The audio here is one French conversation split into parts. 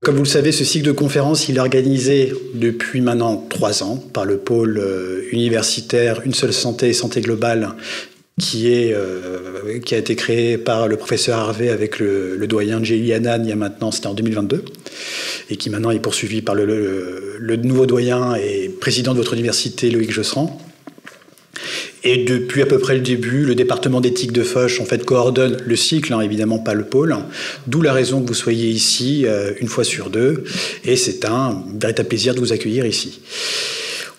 Comme vous le savez, ce cycle de conférences, il est organisé depuis maintenant 3 ans par le pôle universitaire Une seule santé et santé globale qui a été créé par le professeur Harvey avec le doyen Jelly Hannan c'était en 2022, et qui maintenant est poursuivi par le nouveau doyen et président de votre université, Loïc Josserand. Et depuis à peu près le début, le département d'éthique de Foch en fait coordonne le cycle, évidemment pas le pôle, d'où la raison que vous soyez ici une fois sur 2, et c'est un véritable plaisir de vous accueillir ici.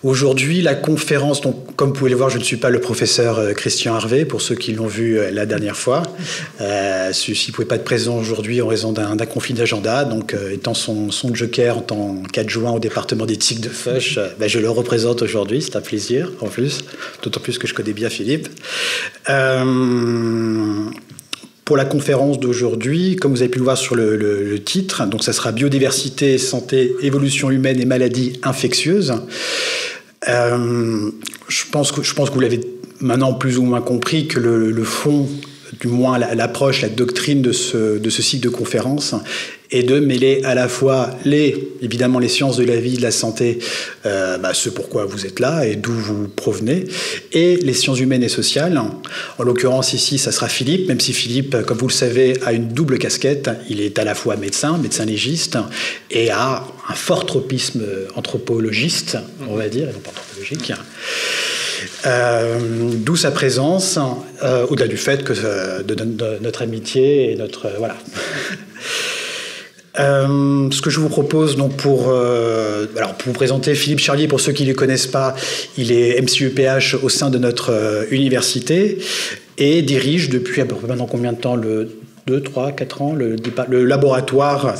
Aujourd'hui, la conférence, donc, comme vous pouvez le voir, je ne suis pas le professeur Christian Harvey, pour ceux qui l'ont vu la dernière fois. Celui-ci ne pouvait pas être présent aujourd'hui en raison d'un conflit d'agenda. Donc, étant son joker en tant qu'adjoint au département d'éthique de Foch, je le représente aujourd'hui. C'est un plaisir, en plus. D'autant plus que je connais bien Philippe. Pour la conférence d'aujourd'hui, comme vous avez pu le voir sur le titre, donc ça sera biodiversité, santé, évolution humaine et maladies infectieuses. Je pense que vous l'avez maintenant plus ou moins compris que le fond, du moins l'approche, la doctrine de ce cycle de conférences est de mêler à la fois évidemment les sciences de la vie, de la santé, ce pourquoi vous êtes là et d'où vous provenez, et les sciences humaines et sociales. En l'occurrence ici, ça sera Philippe, même si Philippe, comme vous le savez, a une double casquette. Il est à la fois médecin légiste, et a un fort tropisme anthropologiste, on va dire, et non pas anthropologique. D'où sa présence, au-delà du fait que de notre amitié et notre... voilà. Ce que je vous propose donc pour vous présenter Philippe Charlier, pour ceux qui ne le connaissent pas, il est MCEPH au sein de notre université et dirige depuis à peu près maintenant combien de temps 2, 3, 4 ans, le laboratoire,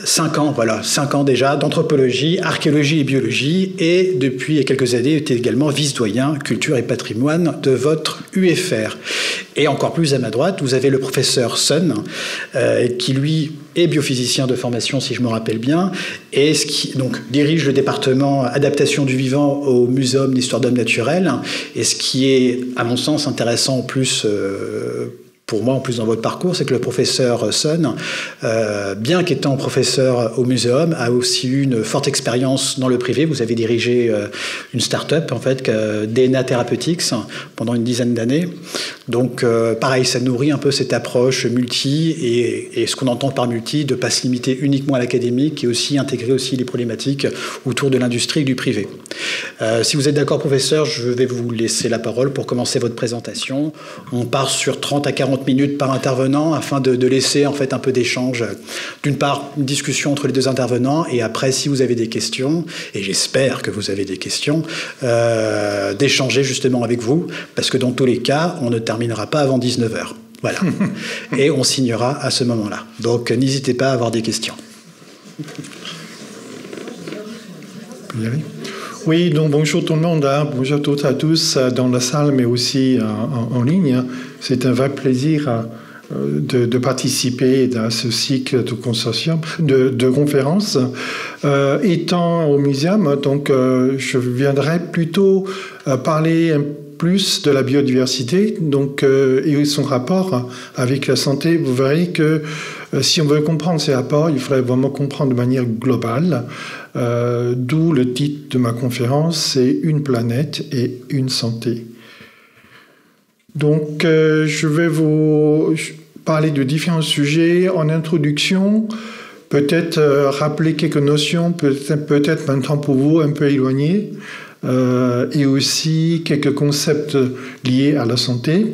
5 ans, voilà, 5 ans déjà, d'anthropologie, archéologie et biologie, et depuis quelques années, était également vice-doyen culture et patrimoine de votre UFR. Et encore plus à ma droite, vous avez le professeur Sun, qui lui est biophysicien de formation, si je me rappelle bien, et donc dirige le département adaptation du vivant au Muséum d'histoire d'homme naturel, et ce qui est, à mon sens, intéressant en plus... pour moi, en plus, dans votre parcours, c'est que le professeur Sun, bien qu'étant professeur au muséum, a aussi eu une forte expérience dans le privé. Vous avez dirigé une start-up, en fait, DNA Therapeutics, pendant une dizaine d'années. Donc, pareil, ça nourrit un peu cette approche multi, et ce qu'on entend par multi, de ne pas se limiter uniquement à l'académique, et aussi intégrer aussi les problématiques autour de l'industrie et du privé. Si vous êtes d'accord, professeur, je vais vous laisser la parole pour commencer votre présentation. On part sur 30 à 40 minutes par intervenant afin de laisser en fait un peu d'échange. D'une part, une discussion entre les deux intervenants, et après, si vous avez des questions, et j'espère que vous avez des questions, d'échanger justement avec vous, parce que dans tous les cas, on ne terminera pas avant 19h. Voilà. Et on signera à ce moment-là. Donc, n'hésitez pas à avoir des questions. Oui, donc bonjour tout le monde, bonjour toutes et à tous dans la salle, mais aussi en ligne. C'est un vrai plaisir de participer à ce cycle de consortium, de conférences. Étant au muséum, donc je viendrai plutôt parler plus de la biodiversité, donc et son rapport avec la santé. Vous verrez que si on veut comprendre ces rapports, il faudrait vraiment comprendre de manière globale. D'où le titre de ma conférence, c'est « Une planète et une santé ». Donc, je vais vous parler de différents sujets. En introduction, peut-être rappeler quelques notions, peut-être maintenant pour vous un peu éloignées, et aussi quelques concepts liés à la santé.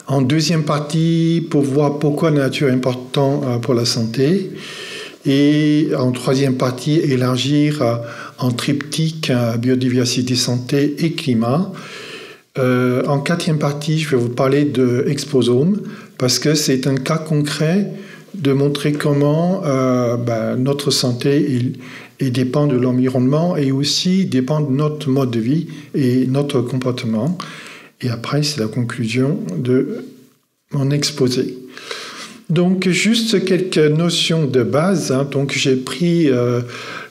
En deuxième partie, pour voir pourquoi la nature est importante pour la santé. Et en troisième partie, élargir en triptyque biodiversité, santé et climat. En quatrième partie, je vais vous parler de Exposome, parce que c'est un cas concret de montrer comment notre santé dépend de l'environnement et aussi dépend de notre mode de vie et notre comportement. Et après, c'est la conclusion de mon exposé. Donc, juste quelques notions de base. Donc, j'ai pris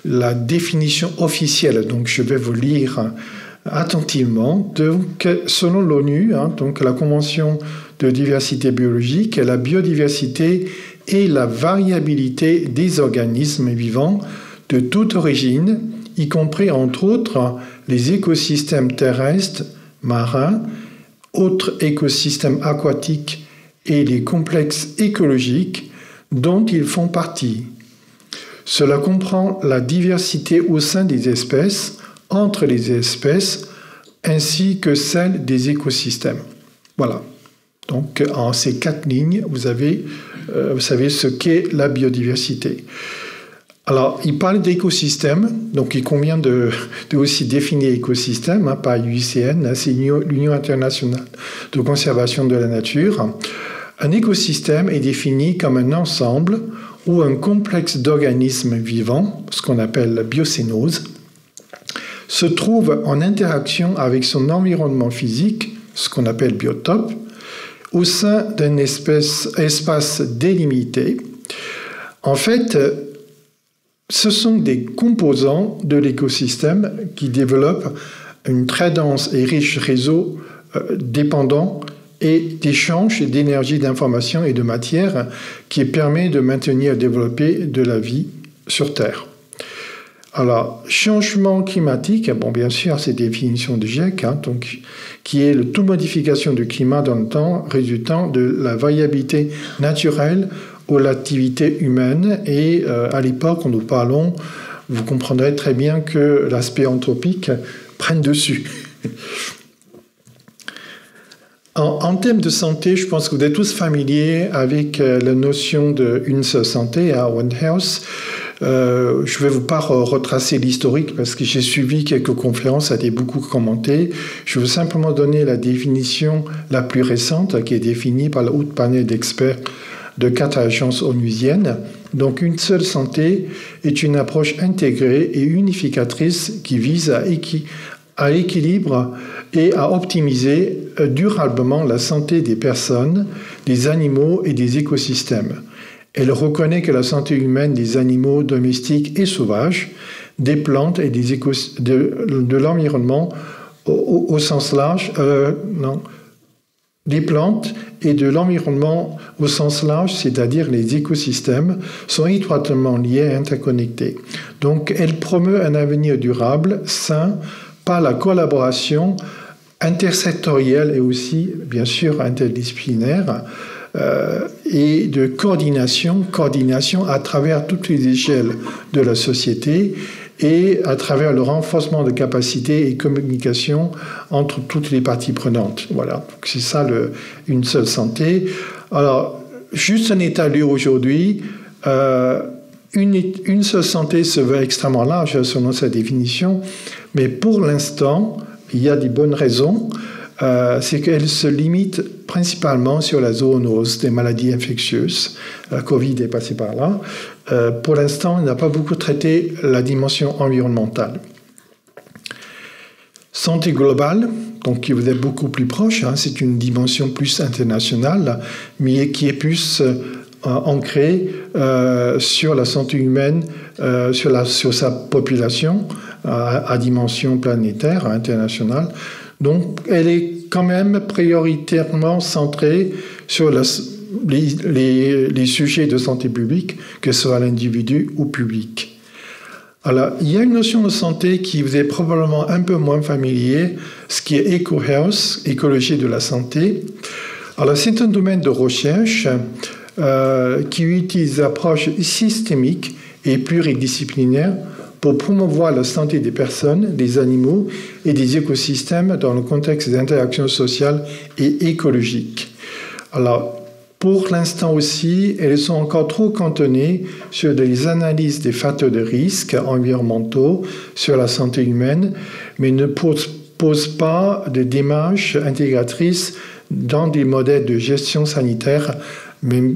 la définition officielle. Donc, je vais vous lire attentivement. Donc, selon l'ONU, donc la Convention de diversité biologique, la biodiversité et la variabilité des organismes vivants de toute origine, y compris entre autres les écosystèmes terrestres, marins, autres écosystèmes aquatiques et les complexes écologiques dont ils font partie. Cela comprend la diversité au sein des espèces, entre les espèces, ainsi que celle des écosystèmes. Voilà. Donc, en ces 4 lignes, vous savez ce qu'est la biodiversité. Alors, il parle d'écosystème, donc il convient de aussi définir écosystème, par l'UICN, c'est l'Union internationale de conservation de la nature. Un écosystème est défini comme un ensemble ou un complexe d'organismes vivants, ce qu'on appelle la biocénose, se trouve en interaction avec son environnement physique, ce qu'on appelle biotope, au sein d'un espace délimité. En fait, ce sont des composants de l'écosystème qui développent un très dense et riche réseau dépendant et d'échange d'énergie, d'information et de matière qui permet de maintenir et développer de la vie sur Terre. Alors, changement climatique, bon, bien sûr, c'est définition du GIEC, donc, qui est le taux de modification du climat dans le temps résultant de la variabilité naturelle ou l'activité humaine. Et à l'époque où nous parlons, vous comprendrez très bien que l'aspect anthropique prenne dessus. En termes de santé, je pense que vous êtes tous familiers avec la notion d'une seule santé, One Health. Je ne vais pas retracer l'historique parce que j'ai suivi quelques conférences, ça a été beaucoup commenté. Je veux simplement donner la définition la plus récente qui est définie par le haut panel d'experts de 4 agences onusiennes. Donc une seule santé est une approche intégrée et unificatrice qui vise à l'équilibre et à optimiser durablement la santé des personnes, des animaux et des écosystèmes. Elle reconnaît que la santé humaine des animaux domestiques et sauvages, des plantes et de l'environnement au sens large, des plantes et de l'environnement au sens large, c'est-à-dire les écosystèmes, sont étroitement liés et interconnectés. Donc, elle promeut un avenir durable, sain, par la collaboration intersectorielle et aussi, bien sûr, interdisciplinaire, et de coordination à travers toutes les échelles de la société et à travers le renforcement de capacités et communication entre toutes les parties prenantes. Voilà, donc c'est ça une seule santé. Alors, juste un état de lieu aujourd'hui, une seule santé se veut extrêmement large selon sa définition, mais pour l'instant, il y a des bonnes raisons. C'est qu'elle se limite principalement sur la zoonose des maladies infectieuses. La Covid est passée par là. Pour l'instant, on n'a pas beaucoup traité la dimension environnementale. Santé globale, donc qui vous est beaucoup plus proche, c'est une dimension plus internationale, mais qui est plus ancrée sur la santé humaine, sur sa population à dimension planétaire, internationale. Donc, elle est quand même prioritairement centrée sur les sujets de santé publique, que ce soit l'individu ou public. Alors, il y a une notion de santé qui vous est probablement un peu moins familier, ce qui est EcoHealth, écologie de la santé. Alors, c'est un domaine de recherche qui utilise des approches systémiques et pluridisciplinaires pour promouvoir la santé des personnes, des animaux et des écosystèmes dans le contexte des interactions sociales et écologiques. Alors, pour l'instant aussi, elles sont encore trop cantonnées sur des analyses des facteurs de risque environnementaux sur la santé humaine, mais ne posent pas de démarches intégratrices dans des modèles de gestion sanitaire, même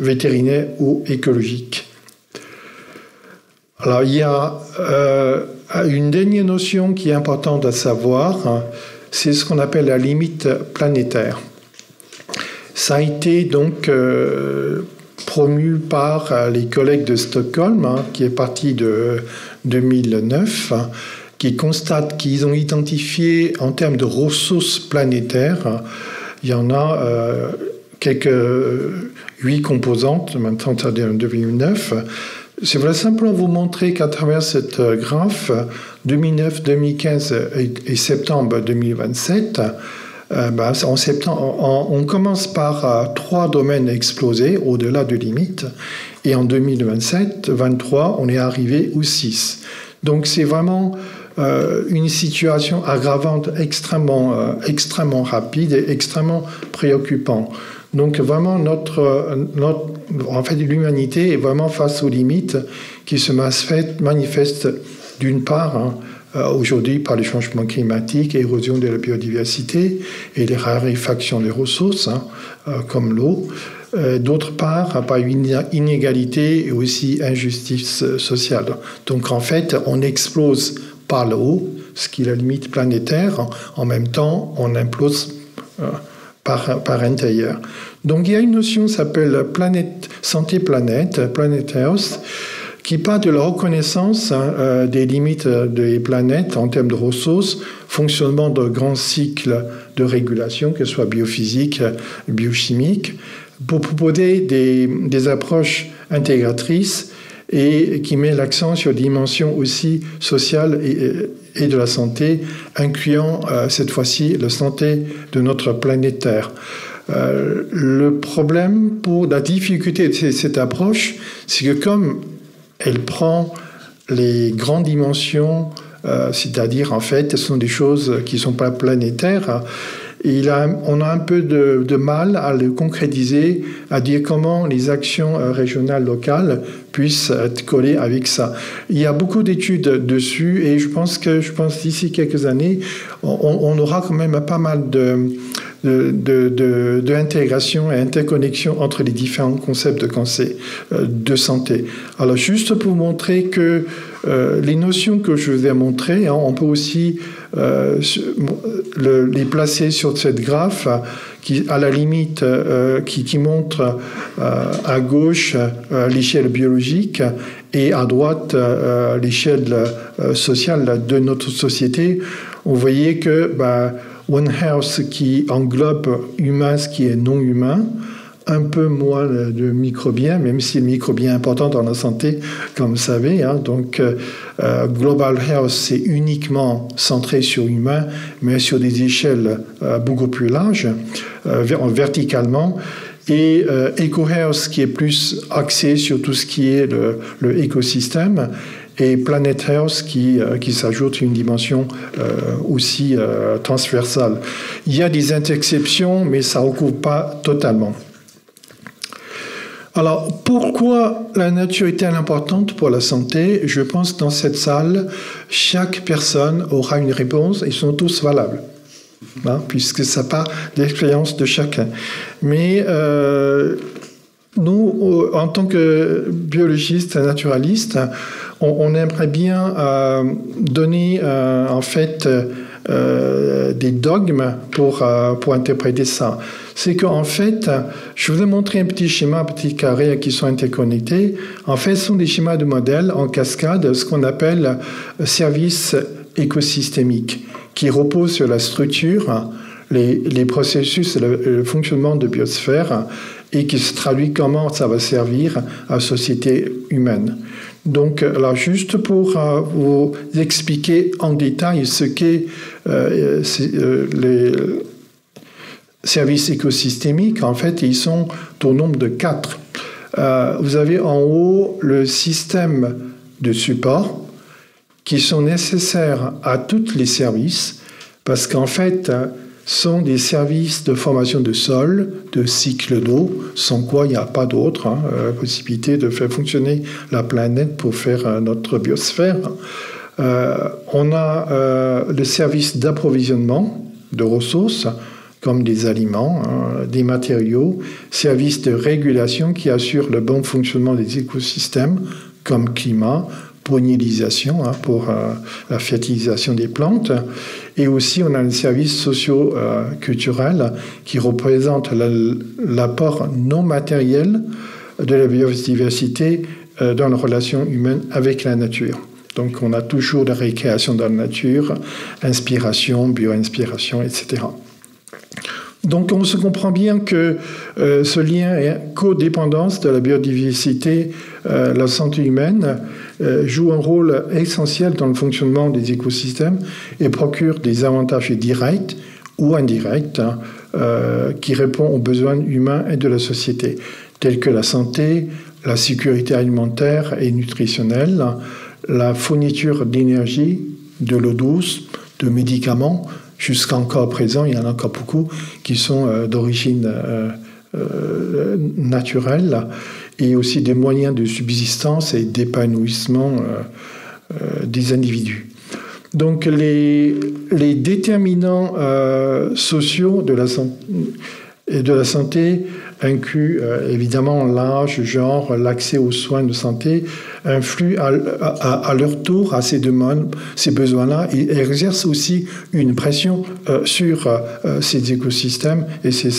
vétérinaire ou écologique. Alors, il y a une dernière notion qui est importante à savoir, c'est ce qu'on appelle la limite planétaire. Ça a été donc promu par les collègues de Stockholm, qui est parti de 2009, qui constatent qu'ils ont identifié en termes de ressources planétaires, il y en a 8 composantes, maintenant ça est devenu 9. Je voudrais simplement vous montrer qu'à travers cette graphe, 2009, 2015 et septembre 2027, en septembre, on commence par 3 domaines explosés au-delà de limites, et en 2023, on est arrivé aux 6. Donc c'est vraiment une situation aggravante extrêmement rapide et extrêmement préoccupante. Donc vraiment, l'humanité est vraiment face aux limites qui se manifestent d'une part aujourd'hui par les changements climatiques, érosion de la biodiversité et les raréfactions des ressources, comme l'eau. D'autre part, par une inégalité et aussi injustice sociale. Donc en fait, on explose par le haut, ce qui est la limite planétaire. En même temps, on implose par intérieur. Donc il y a une notion qui s'appelle santé planète, Planet Health, qui part de la reconnaissance des limites des planètes en termes de ressources, fonctionnement de grands cycles de régulation, que ce soit biophysique, biochimique, pour proposer des approches intégratrices et qui met l'accent sur les dimensions aussi sociales et de la santé, incluant cette fois-ci la santé de notre planète Terre. Le problème pour la difficulté de cette approche, c'est que comme elle prend les grandes dimensions, c'est-à-dire en fait, ce sont des choses qui ne sont pas planétaires, on a un peu de mal à le concrétiser, à dire comment les actions régionales, locales puissent être collées avec ça. Il y a beaucoup d'études dessus et je pense d'ici quelques années, on aura quand même pas mal d'intégration et interconnexion entre les différents concepts de santé. Alors, juste pour vous montrer que les notions que je vous ai montrées, on peut aussi les placer sur cette graphe qui, à la limite, qui montre à gauche l'échelle biologique et à droite l'échelle sociale de notre société. Vous voyez que One Health qui englobe humain, ce qui est non humain, un peu moins de microbien, même si le microbien est important dans la santé, comme vous savez. Donc, Global Health, c'est uniquement centré sur l'humain, mais sur des échelles beaucoup plus larges, verticalement. Et EcoHealth, qui est plus axé sur tout ce qui est le écosystème, et Planet Health qui s'ajoute une dimension aussi transversale. Il y a des interceptions, mais ça ne recouvre pas totalement. Alors, pourquoi la nature est-elle importante pour la santé? Je pense que dans cette salle, chaque personne aura une réponse et ils sont tous valables, puisque ça part de l'expérience de chacun. Mais nous, en tant que biologistes, naturalistes, on aimerait bien donner en fait des dogmes pour interpréter ça. C'est qu'en fait, je vous ai montré un petit schéma, un petit carré qui sont interconnectés. En fait, ce sont des schémas de modèles en cascade, ce qu'on appelle services écosystémiques, qui reposent sur la structure, les processus, le fonctionnement de biosphère, et qui se traduit comment ça va servir à la société humaine. Donc, alors juste pour vous expliquer en détail ce qu'est les services écosystémiques, en fait, ils sont au nombre de 4. Vous avez en haut le système de support qui sont nécessaires à tous les services, parce qu'en fait, sont des services de formation de sol, de cycle d'eau, sans quoi il n'y a pas d'autre possibilité de faire fonctionner la planète pour faire notre biosphère. On a le service d'approvisionnement de ressources, comme des aliments, des matériaux, services de régulation qui assurent le bon fonctionnement des écosystèmes, comme climat, pollinisation pour la fertilisation des plantes. Et aussi, on a un service socio-culturel qui représente l'apport non matériel de la biodiversité dans la relation humaine avec la nature. Donc, on a toujours la récréation dans la nature, inspiration, bio-inspiration, etc. Donc on se comprend bien que ce lien et codépendance de la biodiversité, la santé humaine, joue un rôle essentiel dans le fonctionnement des écosystèmes et procure des avantages directs ou indirects qui répondent aux besoins humains et de la société, tels que la santé, la sécurité alimentaire et nutritionnelle, la fourniture d'énergie, de l'eau douce, de médicaments. Jusqu'à encore présent, il y en a encore beaucoup qui sont d'origine naturelle, et aussi des moyens de subsistance et d'épanouissement des individus. Donc les déterminants sociaux de la santé incluent évidemment l'âge, genre, l'accès aux soins de santé, influent à leur tour à ces besoins-là et exercent aussi une pression sur ces écosystèmes et ces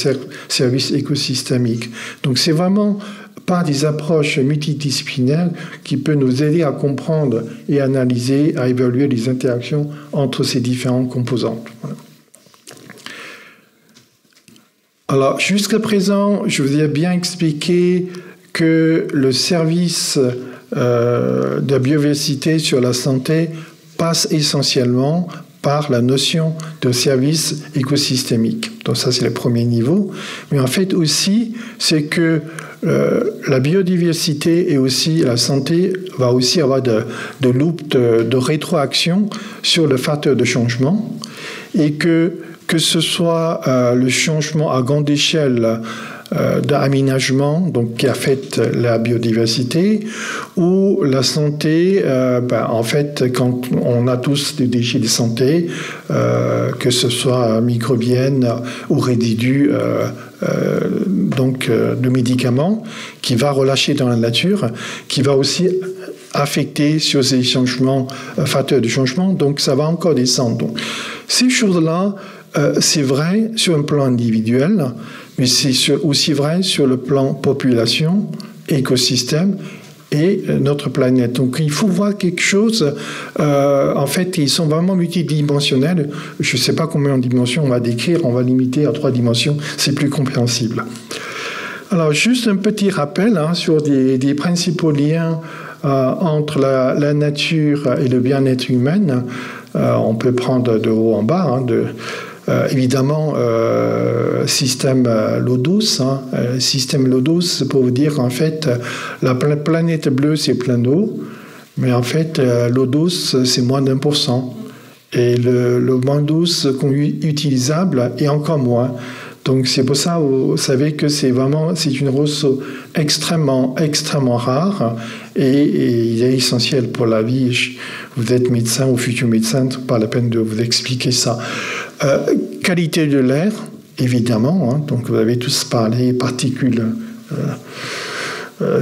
services écosystémiques. Donc c'est vraiment par des approches multidisciplinaires qui peuvent nous aider à comprendre et analyser, à évaluer les interactions entre ces différentes composantes. Voilà. Alors, jusqu'à présent, je vous ai bien expliqué que le service de la biodiversité sur la santé passe essentiellement par la notion de service écosystémique. Donc ça, c'est le premier niveau. Mais en fait aussi, c'est que la biodiversité et aussi la santé va aussi avoir de loops de rétroaction sur le facteur de changement, et que ce soit le changement à grande échelle d'aménagement, donc qui affecte la biodiversité, ou la santé, en fait, quand on a tous des déchets de santé, que ce soit microbiennes ou résidus de médicaments, qui va relâcher dans la nature, qui va aussi affecter sur ces changements, facteurs de changement, donc ça va encore descendre. Donc, ces choses-là, c'est vrai sur un plan individuel, mais c'est aussi vrai sur le plan population, écosystème et notre planète. Donc il faut voir quelque chose, en fait, ils sont vraiment multidimensionnels. Je ne sais pas combien de dimensions on va décrire, on va limiter à 3 dimensions, c'est plus compréhensible. Alors juste un petit rappel sur des principaux liens entre la nature et le bien-être humain. On peut prendre de haut en bas, évidemment, système l'eau douce. Système l'eau douce, pour vous dire, en fait, la planète bleue, c'est plein d'eau, mais en fait, l'eau douce, c'est moins d'1%. Et le moins douce utilisable est encore moins. Donc c'est pour ça, vous savez que c'est une ressource extrêmement, extrêmement rare, et il est essentiel pour la vie. Vous êtes médecin ou futur médecin, pas la peine de vous expliquer ça. Qualité de l'air, évidemment, donc vous avez tous parlé, particules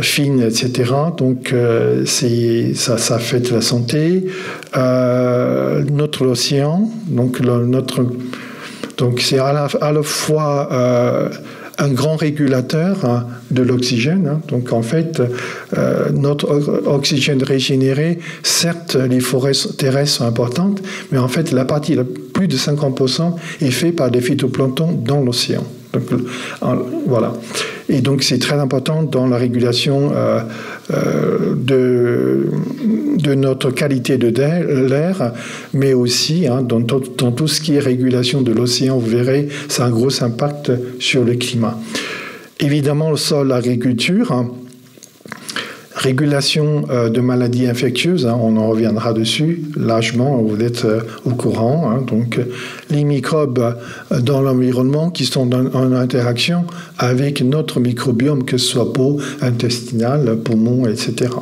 fines, etc. Donc ça affecte la santé. Notre océan, donc c'est à la fois un grand régulateur de l'oxygène. Donc en fait, notre oxygène régénéré, certes, les forêts terrestres sont importantes, mais en fait, la partie, plus de 50%, est faite par des phytoplanctons dans l'océan. Donc, voilà. Et donc c'est très important dans la régulation de notre qualité de l'air, mais aussi dans tout ce qui est régulation de l'océan, vous verrez, ça a un gros impact sur le climat. Évidemment, le sol, l'agriculture, régulation de maladies infectieuses, on en reviendra dessus largement, vous êtes au courant. Donc, les microbes dans l'environnement qui sont en interaction avec notre microbiome, que ce soit peau, intestinale, poumon, etc.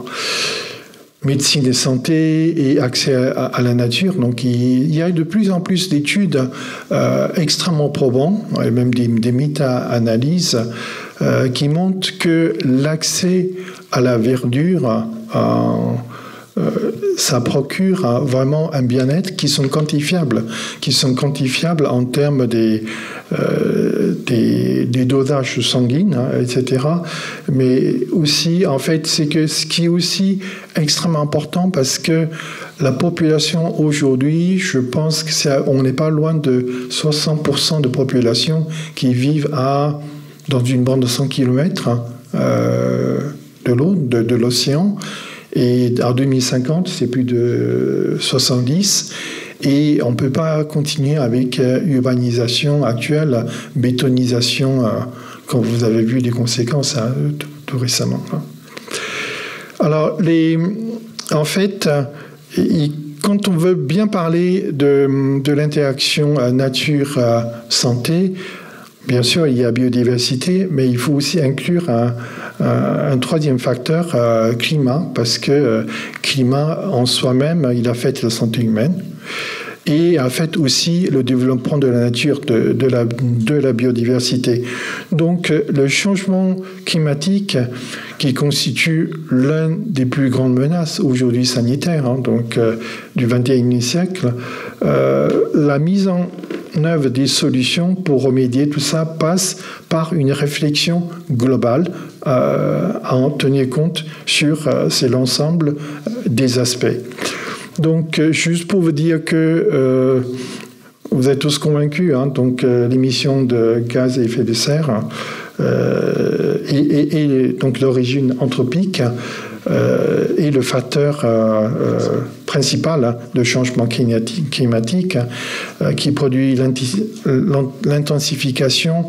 Médecine et santé et accès à la nature. Donc, il y a de plus en plus d'études extrêmement probantes, et même des méta-analyses, qui montrent que l'accès à la verdure ça procure vraiment un bien-être qui sont quantifiables en termes des dosages sanguines, etc. Mais aussi, en fait, c'est que ce qui est aussi extrêmement important parce que la population aujourd'hui, je pense qu'on n'est pas loin de 60% de population qui vivent dans une bande de 100 km de l'eau, de l'océan. Et en 2050, c'est plus de 70. Et on ne peut pas continuer avec urbanisation actuelle, bétonisation, comme vous avez vu les conséquences tout récemment. Alors, en fait, quand on veut bien parler de l'interaction nature-santé, bien sûr, il y a biodiversité, mais il faut aussi inclure un troisième facteur, climat, parce que climat en soi-même, il affecte la santé humaine et affecte aussi le développement de la nature, de la biodiversité. Donc, le changement climatique qui constitue l'une des plus grandes menaces aujourd'hui sanitaires, du XXIe siècle, la mise en œuvre des solutions pour remédier tout ça passe par une réflexion globale à en tenir compte sur l'ensemble des aspects. Donc, juste pour vous dire que vous êtes tous convaincus, l'émission de gaz à effet de serre et donc l'origine anthropique est le facteur principal de changement climatique qui produit l'intensification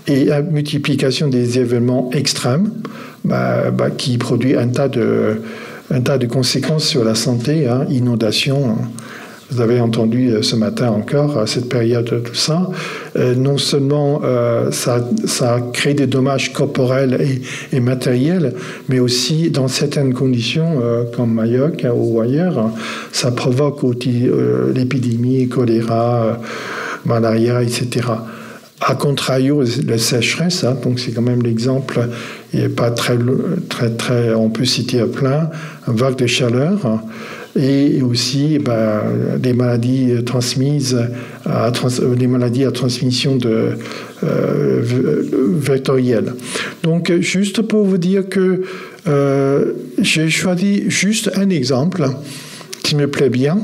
et la multiplication des événements extrêmes qui produit un tas de conséquences sur la santé, inondations. Vous avez entendu ce matin encore, cette période, tout ça. Non seulement ça crée des dommages corporels et matériels, mais aussi dans certaines conditions, comme Mayotte ou ailleurs, ça provoque aussi l'épidémie, choléra, malaria, etc. A contrario, la sécheresse, donc c'est quand même l'exemple, il n'est pas très, on peut citer à plein, vague de chaleur, et aussi des maladies transmises, des maladies à transmission vectorielle. Donc, juste pour vous dire que j'ai choisi juste un exemple qui me plaît bien,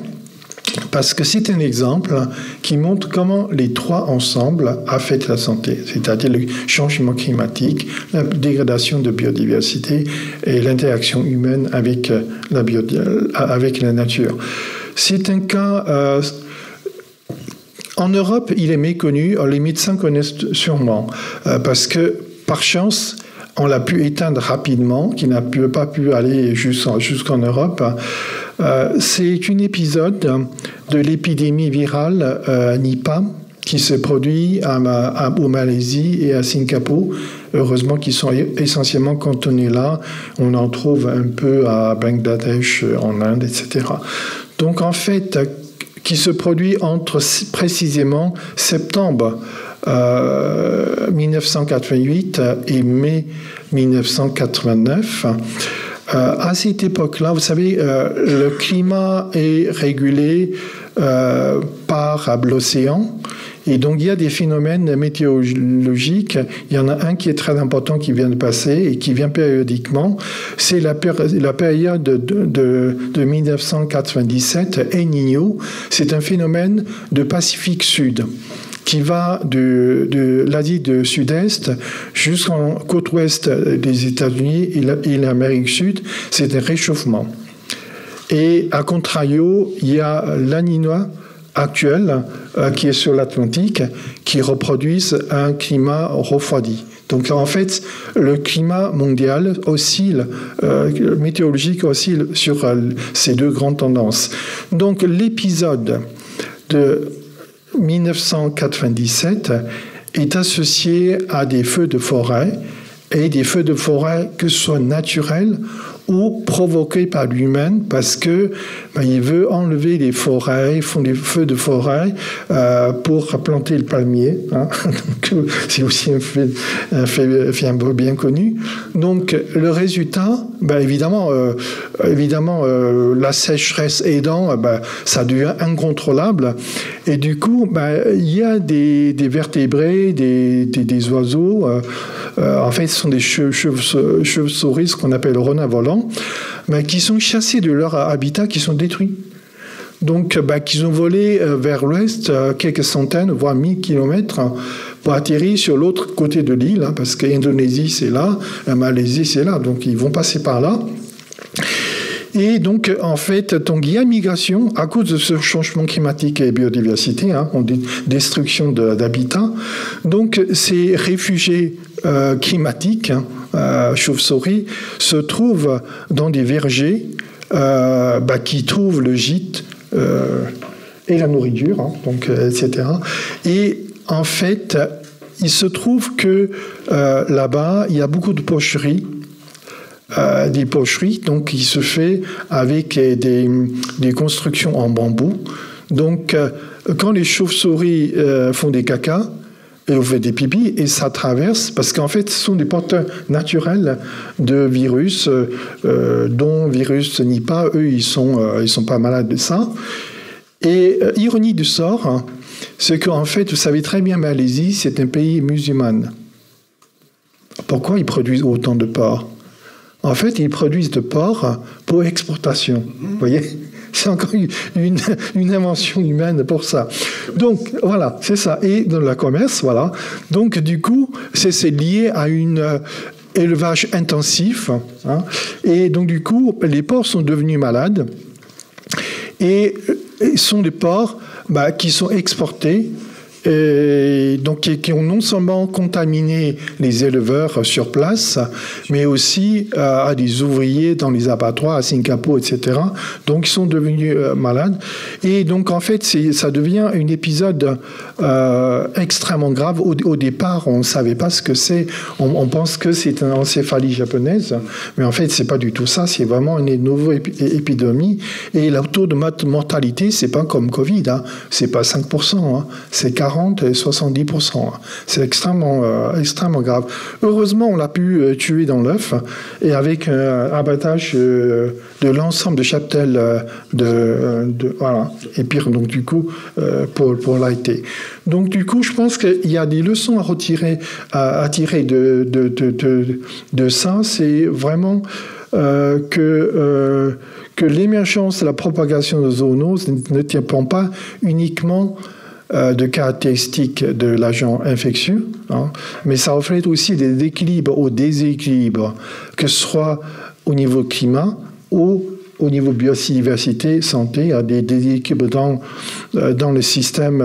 parce que c'est un exemple qui montre comment les trois ensemble affectent la santé, c'est-à-dire le changement climatique, la dégradation de biodiversité et l'interaction humaine avec la nature. C'est un cas... en Europe, il est méconnu, les médecins connaissent sûrement, parce que par chance, on l'a pu éteindre rapidement, qui n'a pas pu aller jusqu'en Europe. C'est un épisode de l'épidémie virale Nipah qui se produit au Malaisie et à Singapour. Heureusement qu'ils sont essentiellement cantonnés là. On en trouve un peu à Bangladesh, en Inde, etc. Donc en fait, qui se produit entre précisément septembre 1988 et mai 1989. À cette époque-là, vous savez, le climat est régulé par l'océan. Et donc, il y a des phénomènes météorologiques. Il y en a un qui est très important qui vient de passer et qui vient périodiquement. C'est la période de 1997, El Niño. C'est un phénomène de Pacifique Sud qui va de l'Asie du Sud-Est jusqu'en côte ouest des États-Unis et l'Amérique du Sud. C'est un réchauffement. Et à contrario, il y a La Niña actuelle qui est sur l'Atlantique, qui reproduisent un climat refroidi. Donc en fait, le climat mondial oscille, météorologique oscille sur ces deux grandes tendances. Donc l'épisode de 1997 est associé à des feux de forêt, et des feux de forêt que ce soit naturels ou provoqué par l'humain parce que il veut enlever les forêts, font des feux de forêt pour planter le palmier. Hein. Donc, c'est aussi un fait bien connu. Donc le résultat, évidemment, la sécheresse aidant, ça devient incontrôlable. Et du coup, il y a des vertébrés, des oiseaux. En fait, ce sont des chauves-souris, ce qu'on appelle renards volants, qui sont chassés de leur habitat, qui sont détruits. Donc, qu'ils ont volé vers l'ouest quelques centaines, voire 1000 kilomètres pour atterrir sur l'autre côté de l'île, hein, parce que l'Indonésie, c'est là, la Malaisie, c'est là. Donc, ils vont passer par là. Et donc, en fait, il y a migration à cause de ce changement climatique et biodiversité, hein, destruction d'habitat. Donc, ces réfugiés climatiques, chauves-souris, se trouvent dans des vergers qui trouvent le gîte et la nourriture, hein, donc, etc. Et en fait, il se trouve que là-bas, il y a beaucoup de pocheries. Des pocheries, donc qui se fait avec des constructions en bambou. Donc, quand les chauves-souris font des caca, et on fait des pipis, et ça traverse, parce qu'en fait, ce sont des porteurs naturels de virus, dont virus Nipah, eux, ils sont pas malades de ça. Et ironie du sort, hein, c'est qu'en fait, vous savez très bien, Malaisie, c'est un pays musulman. Pourquoi ils produisent autant de porc ? En fait, ils produisent de porc pour exportation. Vous voyez ? C'est encore une invention humaine pour ça. Donc, voilà, c'est ça. Et dans le commerce, voilà. Donc, du coup, c'est lié à un élevage intensif. Hein. Et donc, du coup, les porcs sont devenus malades. Et sont des porcs qui sont exportés. Et donc, qui ont non seulement contaminé les éleveurs sur place, mais aussi à des ouvriers dans les abattoirs à Singapour, etc. Donc, ils sont devenus malades. Et donc, en fait, ça devient un épisode extrêmement grave. Au départ, on ne savait pas ce que c'est. On pense que c'est une encéphalie japonaise, mais en fait, c'est pas du tout ça. C'est vraiment une nouvelle épidémie. Et le taux de mortalité, c'est pas comme Covid. Hein. C'est pas 5%. Hein. C'est 40 et 70%. C'est extrêmement grave. Heureusement, on l'a pu tuer dans l'œuf et avec un abattage de l'ensemble de cheptels voilà. Et puis, donc, du coup, pour l'AIT. Donc, du coup, je pense qu'il y a des leçons à tirer de ça. C'est vraiment que l'émergence et la propagation de zoonoses ne dépend pas uniquement de caractéristiques de l'agent infectieux, hein, mais ça reflète aussi des équilibres ou déséquilibres, que ce soit au niveau climat ou au niveau biodiversité, santé, des déséquilibres dans le système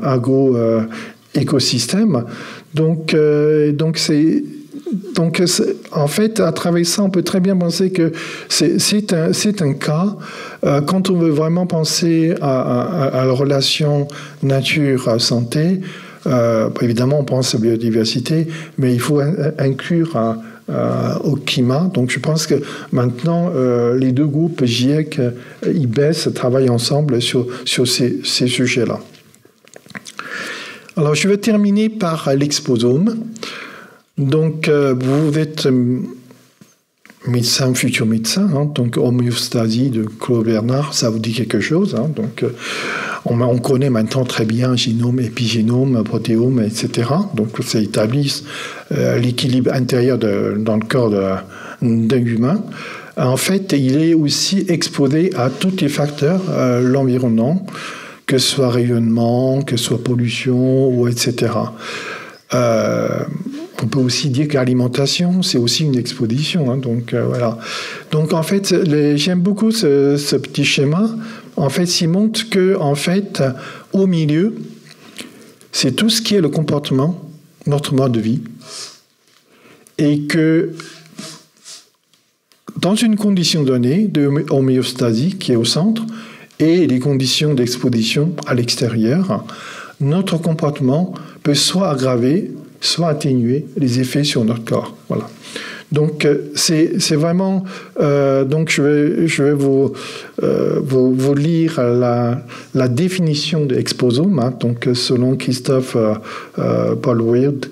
agro-écosystème. Donc, en fait, à travers ça, on peut très bien penser que c'est un cas. Quand on veut vraiment penser à la relation nature-santé, évidemment, on pense à la biodiversité, mais il faut inclure au climat. Donc, je pense que maintenant, les deux groupes, GIEC, IBES, travaillent ensemble sur ces sujets-là. Alors, je vais terminer par l'exposome. Donc, vous êtes médecin, futur médecin, hein, donc homéostasie de Claude Bernard, ça vous dit quelque chose. Hein, donc, on connaît maintenant très bien génome, épigénome, protéome, etc. Donc, ça établit l'équilibre intérieur dans le corps d'un humain. En fait, il est aussi exposé à tous les facteurs, l'environnement, que ce soit rayonnement, que ce soit pollution, ou etc. On peut aussi dire que l'alimentation, c'est aussi une exposition. Hein, donc, voilà. Donc, en fait, j'aime beaucoup ce petit schéma. En fait, il montre que, en fait, au milieu, c'est tout ce qui est le comportement, notre mode de vie. Et que, dans une condition donnée de homéostasie qui est au centre, et les conditions d'exposition à l'extérieur, notre comportement peut soit aggraver, soit atténuer les effets sur notre corps. Voilà. Donc c'est vraiment donc je vais vous lire la définition de exposome, hein, donc selon Christophe Paul Weird,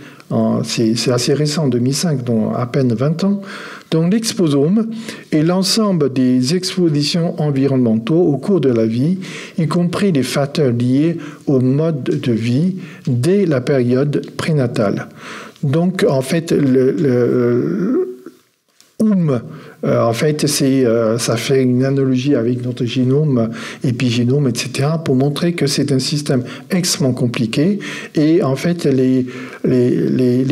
c'est assez récent, en 2005, donc à peine 20 ans. Donc l'exposome est l'ensemble des expositions environnementaux au cours de la vie, y compris les facteurs liés au mode de vie dès la période prénatale. Donc en fait en fait, ça fait une analogie avec notre génome, épigénome, etc., pour montrer que c'est un système extrêmement compliqué. Et en fait, les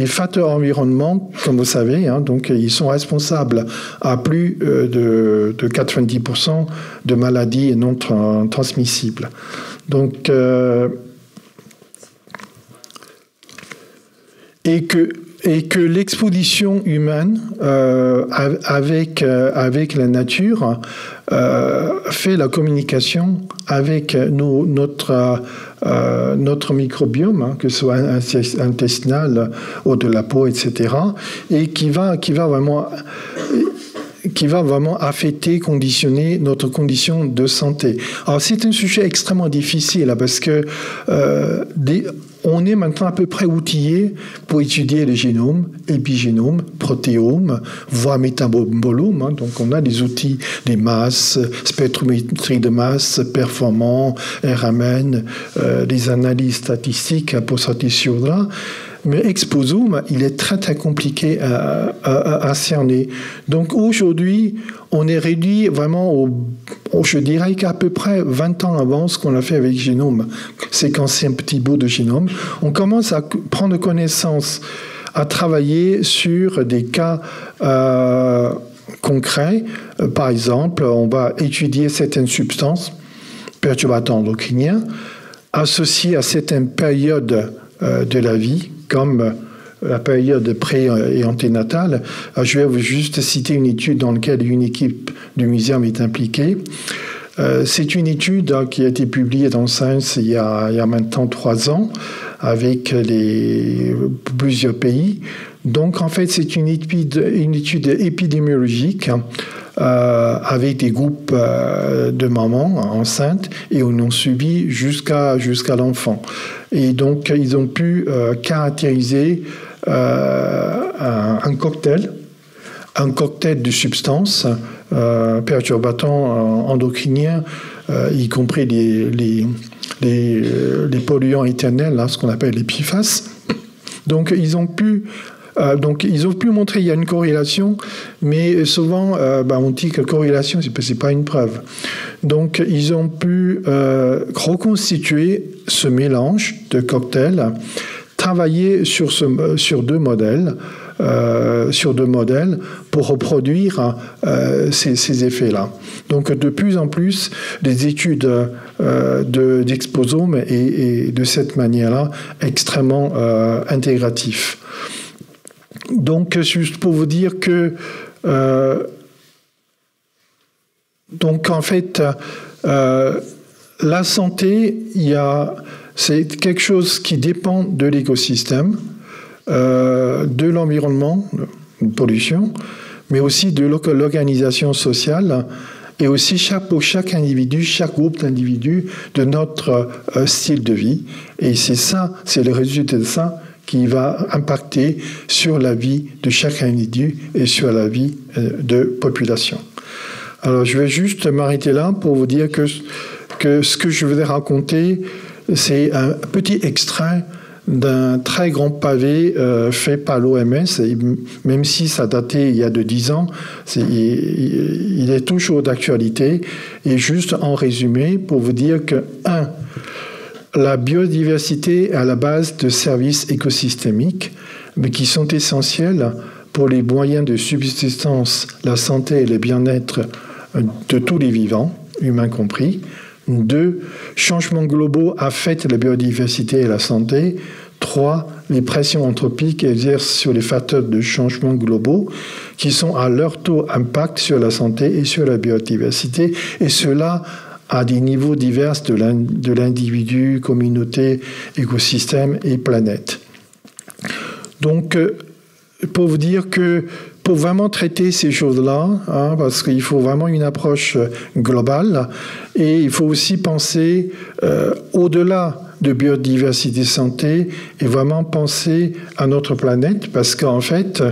facteurs environnement, comme vous savez, hein, donc ils sont responsables à plus de 90% de maladies non transmissibles. Donc, et que l'exposition humaine avec la nature fait la communication avec notre microbiome, hein, que ce soit intestinal, ou de la peau, etc., et qui va vraiment affecter, conditionner notre condition de santé. Alors c'est un sujet extrêmement difficile, hein, parce que on est maintenant à peu près outillé pour étudier le génome, épigénome, protéome, voire métabolome. Hein. Donc on a des outils, des masses, spectrométrie de masse, performants, RMN, des analyses statistiques pour sortir sur là. Mais exposome, il est très très compliqué à cerner. Donc aujourd'hui, on est réduit vraiment je dirais qu'à peu près 20 ans avant ce qu'on a fait avec génome, séquencer un petit bout de génome, on commence à prendre connaissance, à travailler sur des cas concrets. Par exemple, on va étudier certaines substances, perturbateurs endocriniens, associées à certaines périodes de la vie, comme la période pré- et anténatale. Je vais vous juste citer une étude dans laquelle une équipe du muséum est impliquée. C'est une étude qui a été publiée dans Science il y a maintenant 3 ans avec plusieurs pays. Donc en fait c'est une étude épidémiologique avec des groupes de mamans enceintes et on a suivi jusqu'à l'enfant. Et donc ils ont pu caractériser un cocktail de substances perturbateurs endocriniens, y compris les polluants éternels, hein, ce qu'on appelle les PFAS. Donc ils ont pu montrer qu'il y a une corrélation, mais souvent on dit que corrélation c'est pas une preuve. Donc ils ont pu reconstituer ce mélange de cocktails, travailler sur deux modèles pour reproduire ces effets-là. Donc de plus en plus, des études d'exposome et de cette manière-là extrêmement intégratifs. Donc juste pour vous dire que donc en fait la santé, c'est quelque chose qui dépend de l'écosystème, de l'environnement, de pollution, mais aussi de l'organisation sociale et aussi pour chaque individu, chaque groupe d'individus, de notre style de vie. Et c'est le résultat de ça qui va impacter sur la vie de chaque individu et sur la vie de population. Alors je vais juste m'arrêter là pour vous dire que ce que je voudrais raconter, c'est un petit extrait d'un très grand pavé fait par l'OMS, même si ça datait il y a de 10 ans, il est toujours d'actualité. Et juste en résumé, pour vous dire que, 1. La biodiversité est à la base de services écosystémiques, mais qui sont essentiels pour les moyens de subsistance, la santé et le bien-être de tous les vivants, humains compris. 2. Changements globaux affectent la biodiversité et la santé. 3. Les pressions anthropiques exercent sur les facteurs de changement globaux qui sont à leur taux impact sur la santé et sur la biodiversité, et cela à des niveaux divers de l'individu, communauté, écosystème et planète. Donc, pour vous dire que pour vraiment traiter ces choses-là, parce qu'il faut vraiment une approche globale, et il faut aussi penser au-delà de biodiversité santé et vraiment penser à notre planète, parce qu'en fait,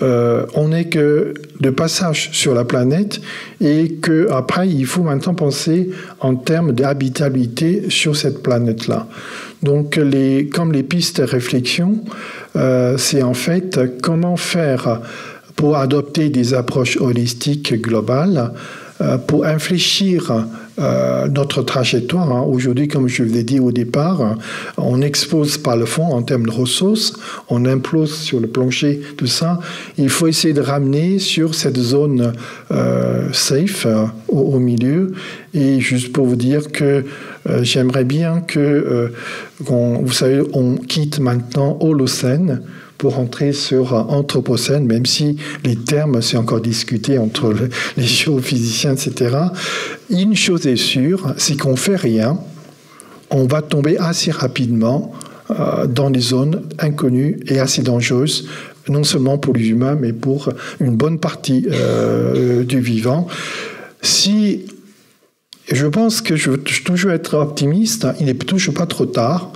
on n'est que de passage sur la planète et qu'après, il faut maintenant penser en termes d'habitabilité sur cette planète-là. Donc, comme les pistes de réflexion, c'est en fait comment faire pour adopter des approches holistiques globales, pour infléchir notre trajectoire. Aujourd'hui, comme je vous l'ai dit au départ, on expose par le fond en termes de ressources, on implose sur le plancher, tout ça. Il faut essayer de ramener sur cette zone safe au milieu. Et juste pour vous dire que j'aimerais bien que, vous savez, on quitte maintenant Holocène pour entrer sur Anthropocène, même si les termes, c'est encore discuté entre les géophysiciens, etc. Une chose est sûre, c'est qu'on ne fait rien, on va tomber assez rapidement dans des zones inconnues et assez dangereuses, non seulement pour les humains, mais pour une bonne partie du vivant. Je pense que je veux toujours être optimiste, il n'est toujours pas trop tard.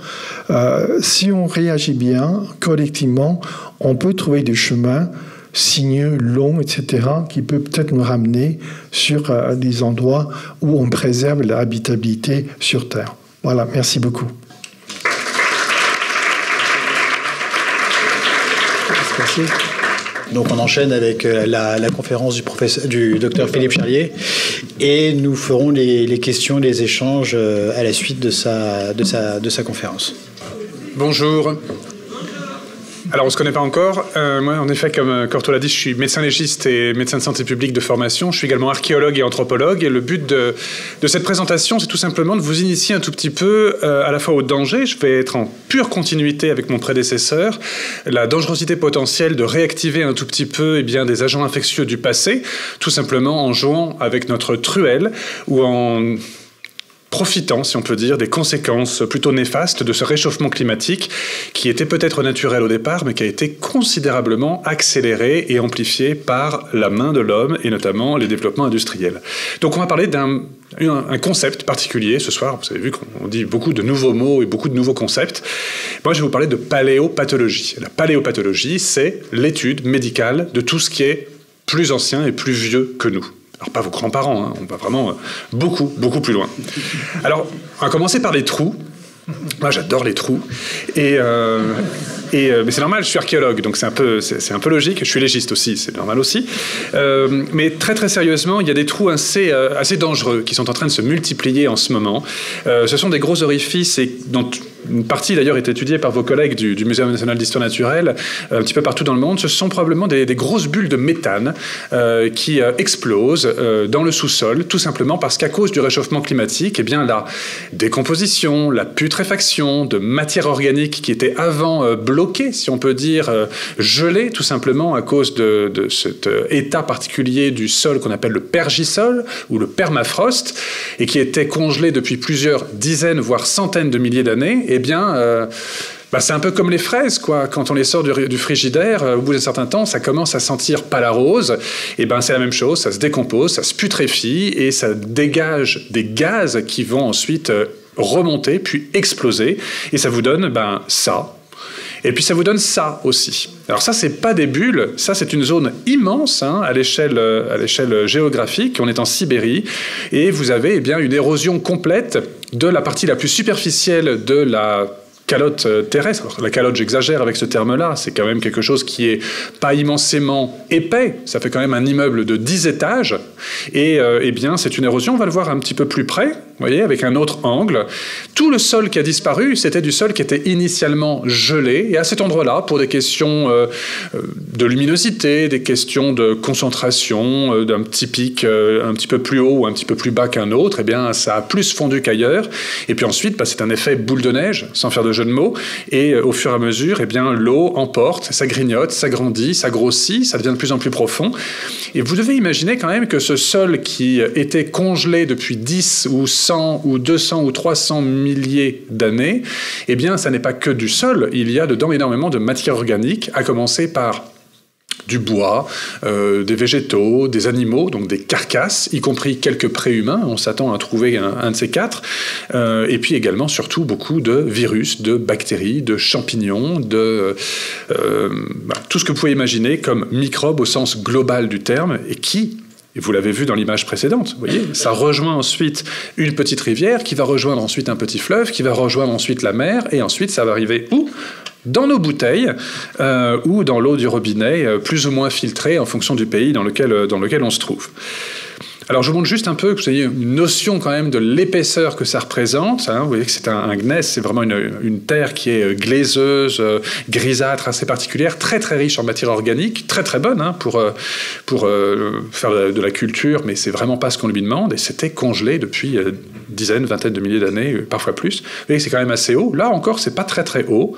Si on réagit bien, collectivement, on peut trouver des chemins sinueux, longs, etc., qui peuvent peut-être nous ramener sur des endroits où on préserve l'habitabilité sur Terre. Voilà, merci beaucoup. Merci. Donc on enchaîne avec la conférence du docteur Philippe Charlier et nous ferons les questions, les échanges à la suite de sa conférence. Bonjour. Alors, on ne se connaît pas encore. Moi, en effet, comme Corto l'a dit, je suis médecin légiste et médecin de santé publique de formation. Je suis également archéologue et anthropologue. Et le but de cette présentation, c'est tout simplement de vous initier un tout petit peu à la fois au danger. Je vais être en pure continuité avec mon prédécesseur. La dangerosité potentielle de réactiver un tout petit peu des agents infectieux du passé, tout simplement en jouant avec notre truelle ou en profitant, si on peut dire, des conséquences plutôt néfastes de ce réchauffement climatique qui était peut-être naturel au départ, mais qui a été considérablement accéléré et amplifié par la main de l'homme et notamment les développements industriels. Donc on va parler d'un concept particulier ce soir. Vous avez vu qu'on dit beaucoup de nouveaux mots et beaucoup de nouveaux concepts. Moi, je vais vous parler de paléopathologie. La paléopathologie, c'est l'étude médicale de tout ce qui est plus ancien et plus vieux que nous. Alors, pas vos grands-parents, on va vraiment beaucoup, beaucoup plus loin. Alors, on va commencer par les trous. Moi, j'adore les trous. Mais c'est normal, je suis archéologue, donc c'est un peu logique. Je suis légiste aussi, c'est normal aussi. Mais très, très sérieusement, il y a des trous assez dangereux qui sont en train de se multiplier en ce moment. Ce sont des gros orifices et dont une partie d'ailleurs est étudiée par vos collègues du Muséum national d'histoire naturelle, un petit peu partout dans le monde. Ce sont probablement des grosses bulles de méthane qui explosent dans le sous-sol, tout simplement parce qu'à cause du réchauffement climatique, la décomposition, la putréfaction de matière organique qui était avant bloquée, si on peut dire, gelée, tout simplement à cause de cet état particulier du sol qu'on appelle le pergisol ou le permafrost, et qui était congelé depuis plusieurs dizaines, voire centaines de milliers d'années. C'est un peu comme les fraises, quoi. Quand on les sort du frigidaire, au bout d'un certain temps, ça commence à sentir pas la rose. C'est la même chose, ça se décompose, ça se putréfie et ça dégage des gaz qui vont ensuite remonter, puis exploser. Et ça vous donne ça. Et puis ça vous donne ça aussi. Alors ça, c'est pas des bulles, ça c'est une zone immense à l'échelle géographique. On est en Sibérie et vous avez une érosion complète de la partie la plus superficielle de la calotte terrestre. Alors, la calotte, j'exagère avec ce terme-là, c'est quand même quelque chose qui est pas immensément épais, ça fait quand même un immeuble de 10 étages, et c'est une érosion, on va le voir un petit peu plus près, vous voyez, avec un autre angle. Tout le sol qui a disparu, c'était du sol qui était initialement gelé, et à cet endroit-là, pour des questions de luminosité, des questions de concentration, d'un petit pic un petit peu plus haut ou un petit peu plus bas qu'un autre, ça a plus fondu qu'ailleurs, et puis ensuite, c'est un effet boule de neige, sans faire de jeu de mots, et au fur et à mesure, l'eau emporte, ça grignote, ça grandit, ça grossit, ça devient de plus en plus profond, et vous devez imaginer quand même que ce sol qui était congelé depuis 10 ou 100 ou 200 ou 300 milliers d'années, ça n'est pas que du sol, il y a dedans énormément de matière organique, à commencer par du bois, des végétaux, des animaux, donc des carcasses, y compris quelques préhumains, on s'attend à trouver un de ces quatre, et puis également surtout beaucoup de virus, de bactéries, de champignons, de tout ce que vous pouvez imaginer comme microbes au sens global du terme, et qui, et vous l'avez vu dans l'image précédente, vous voyez, ça rejoint ensuite une petite rivière, qui va rejoindre ensuite un petit fleuve, qui va rejoindre ensuite la mer, et ensuite ça va arriver où ? Dans nos bouteilles ou dans l'eau du robinet, plus ou moins filtrée en fonction du pays dans lequel on se trouve. Alors je vous montre juste un peu, que vous ayez une notion quand même de l'épaisseur que ça représente. Hein. Vous voyez que c'est un gneiss, c'est vraiment une terre qui est glaiseuse, grisâtre, assez particulière, très très riche en matière organique, très très bonne hein, pour faire de la culture, mais c'est vraiment pas ce qu'on lui demande, et c'était congelé depuis dizaines, vingtaines de milliers d'années, parfois plus. Vous voyez que c'est quand même assez haut. Là encore, c'est pas très très haut.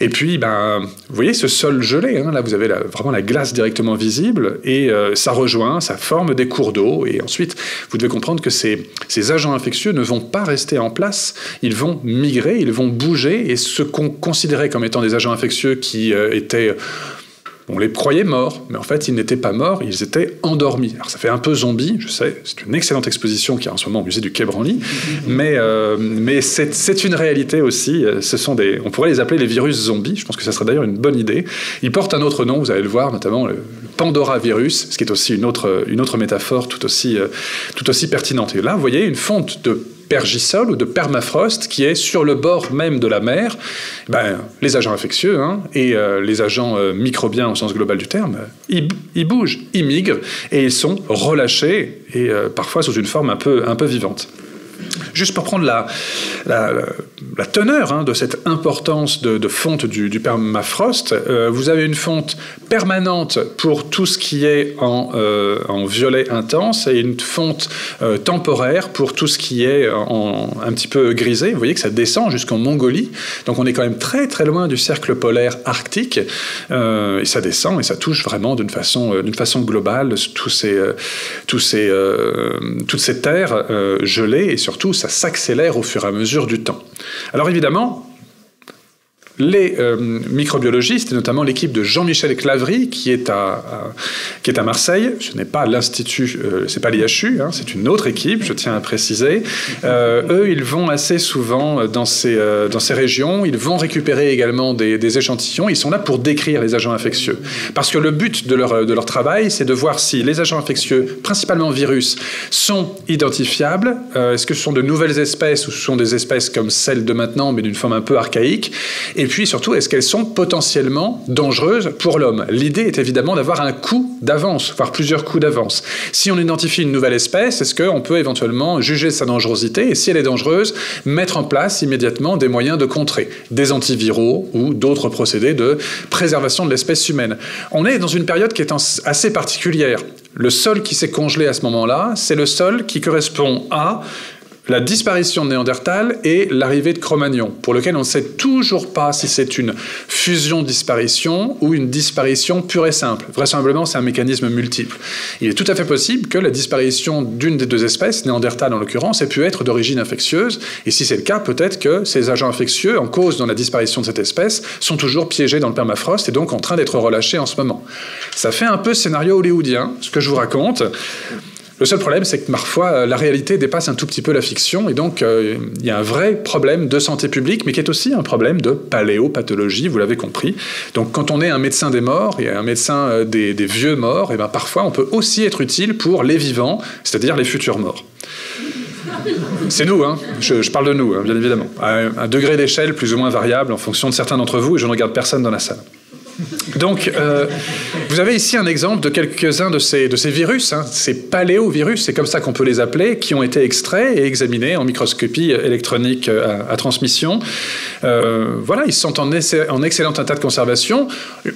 Et puis, vous voyez ce sol gelé, hein, là vous avez vraiment la glace directement visible, et ça rejoint, ça forme des cours d'eau, et ensuite vous devez comprendre que ces agents infectieux ne vont pas rester en place, ils vont migrer, ils vont bouger, et ce qu'on considérait comme étant des agents infectieux qui étaient... On les croyait morts, mais en fait, ils n'étaient pas morts, ils étaient endormis. Alors, ça fait un peu zombie, je sais, c'est une excellente exposition qui est en ce moment au musée du Quai Branly, mais c'est une réalité aussi. On pourrait les appeler les virus zombies, je pense que ça serait d'ailleurs une bonne idée. Ils portent un autre nom, vous allez le voir, notamment le Pandora virus, ce qui est aussi une autre métaphore tout aussi pertinente. Et là, vous voyez une fonte de pergisol ou de permafrost qui est sur le bord même de la mer. Les agents infectieux hein, et les agents microbiens au sens global du terme, ils bougent, ils migrent et ils sont relâchés et parfois sous une forme un peu vivante. Juste pour prendre la teneur hein, de cette importance de fonte du permafrost, vous avez une fonte permanente pour tout ce qui est en violet intense et une fonte temporaire pour tout ce qui est un petit peu grisé. Vous voyez que ça descend jusqu'en Mongolie, donc on est quand même très très loin du cercle polaire arctique, et ça descend et ça touche vraiment d'une façon globale toutes ces terres gelées, et surtout ça s'accélère au fur et à mesure du temps. Alors évidemment, les microbiologistes, et notamment l'équipe de Jean-Michel Claverie, qui est à Marseille, ce n'est pas l'Institut, c'est pas l'IHU, hein, c'est une autre équipe, je tiens à préciser. Eux, ils vont assez souvent dans ces régions, ils vont récupérer également des échantillons, ils sont là pour décrire les agents infectieux. Parce que le but de leur travail, c'est de voir si les agents infectieux, principalement virus, sont identifiables. Est-ce que ce sont de nouvelles espèces ou ce sont des espèces comme celles de maintenant, mais d'une forme un peu archaïque? Et puis surtout, est-ce qu'elles sont potentiellement dangereuses pour l'homme? L'idée est évidemment d'avoir un coup d'avance, voire plusieurs coups d'avance. Si on identifie une nouvelle espèce, est-ce qu'on peut éventuellement juger sa dangerosité et si elle est dangereuse, mettre en place immédiatement des moyens de contrer, des antiviraux ou d'autres procédés de préservation de l'espèce humaine? On est dans une période qui est assez particulière. Le sol qui s'est congelé à ce moment-là, c'est le sol qui correspond à la disparition de Néandertal et l'arrivée de Cro-Magnon, pour lequel on ne sait toujours pas si c'est une fusion-disparition ou une disparition pure et simple. Vraisemblablement, c'est un mécanisme multiple. Il est tout à fait possible que la disparition d'une des deux espèces, Néandertal en l'occurrence, ait pu être d'origine infectieuse, et si c'est le cas, peut-être que ces agents infectieux, en cause dans la disparition de cette espèce, sont toujours piégés dans le permafrost et donc en train d'être relâchés en ce moment. Ça fait un peu scénario hollywoodien, ce que je vous raconte. Le seul problème, c'est que parfois, la réalité dépasse un tout petit peu la fiction, et donc il y a un vrai problème de santé publique, mais qui est aussi un problème de paléopathologie, vous l'avez compris. Donc quand on est un médecin des morts et un médecin des vieux morts, et parfois on peut aussi être utile pour les vivants, c'est-à-dire les futurs morts. C'est nous, hein. Je parle de nous, hein, bien évidemment. À un degré d'échelle plus ou moins variable en fonction de certains d'entre vous, et je ne regarde personne dans la salle. Donc, vous avez ici un exemple de quelques-uns de ces virus, hein, ces paléovirus, c'est comme ça qu'on peut les appeler, qui ont été extraits et examinés en microscopie électronique à transmission. Voilà, ils sont en excellent état de conservation.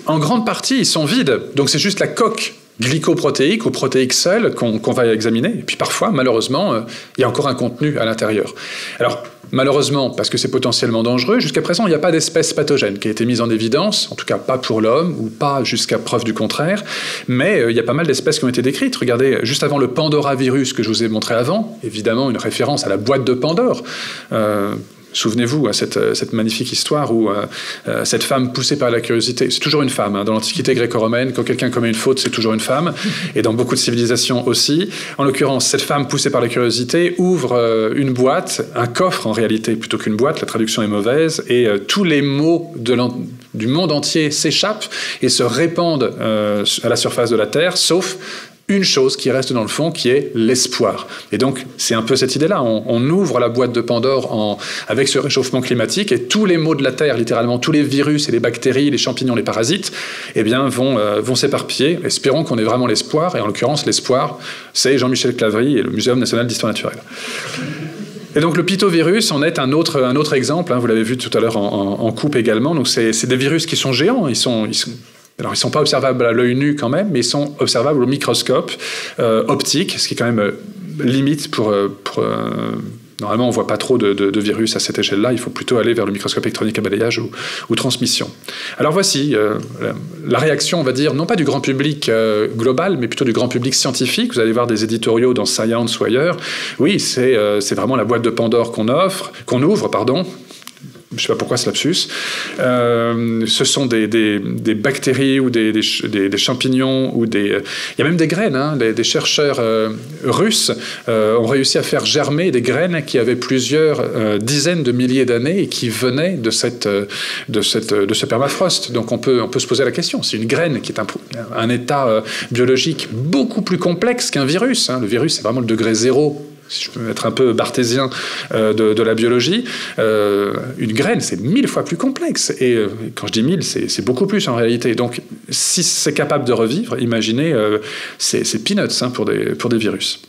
En grande partie, ils sont vides, donc c'est juste la coque glycoprotéique ou protéique seule qu'on va examiner. Et puis parfois, malheureusement, il y a encore un contenu à l'intérieur. Alors, malheureusement, parce que c'est potentiellement dangereux, jusqu'à présent, il n'y a pas d'espèce pathogène qui a été mise en évidence, en tout cas pas pour l'homme, ou pas jusqu'à preuve du contraire, mais il y a pas mal d'espèces qui ont été décrites. Regardez, juste avant le Pandora virus que je vous ai montré avant, évidemment une référence à la boîte de Pandore, Souvenez-vous, cette magnifique histoire où cette femme poussée par la curiosité, c'est toujours une femme, hein, dans l'Antiquité gréco-romaine, quand quelqu'un commet une faute, c'est toujours une femme, et dans beaucoup de civilisations aussi. En l'occurrence, cette femme poussée par la curiosité ouvre une boîte, un coffre en réalité, plutôt qu'une boîte, la traduction est mauvaise, et tous les mots du monde entier s'échappent et se répandent à la surface de la Terre, sauf une chose qui reste dans le fond, qui est l'espoir. Et donc, c'est un peu cette idée-là. On ouvre la boîte de Pandore avec ce réchauffement climatique, et tous les maux de la Terre, littéralement, tous les virus et les bactéries, les champignons, les parasites, eh bien, vont s'éparpiller. Espérons qu'on ait vraiment l'espoir. Et en l'occurrence, l'espoir, c'est Jean-Michel Clavry et le Muséum national d'histoire naturelle. Et donc le pitovirus en est un autre exemple, hein, vous l'avez vu tout à l'heure en coupe également. Donc c'est des virus qui sont géants, ils sont pas observables à l'œil nu quand même, mais ils sont observables au microscope optique, ce qui est quand même limite pour normalement, on ne voit pas trop de virus à cette échelle-là. Il faut plutôt aller vers le microscope électronique à balayage ou transmission. Alors voici la réaction, on va dire, non pas du grand public global, mais plutôt du grand public scientifique. Vous allez voir des éditoriaux dans Science ou ailleurs. Oui, c'est vraiment la boîte de Pandore qu'on ouvre. Je ne sais pas pourquoi ce lapsus. Ce sont des bactéries ou des champignons, ou il y a même des graines. Hein, des chercheurs russes ont réussi à faire germer des graines qui avaient plusieurs dizaines de milliers d'années et qui venaient de ce permafrost. Donc on peut se poser la question. C'est une graine qui est un état biologique beaucoup plus complexe qu'un virus. Hein. Le virus, c'est vraiment le degré zéro, si je peux être un peu barthésien de la biologie. Une graine, c'est 1000 fois plus complexe. Et quand je dis 1000, c'est beaucoup plus en réalité. Donc, si c'est capable de revivre, imaginez, c'est peanuts hein, pour des virus.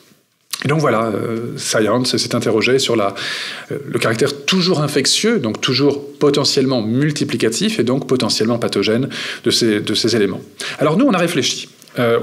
Et donc voilà, Science s'est interrogé sur le caractère toujours infectieux, donc toujours potentiellement multiplicatif et donc potentiellement pathogène de ces éléments. Alors nous, on a réfléchi.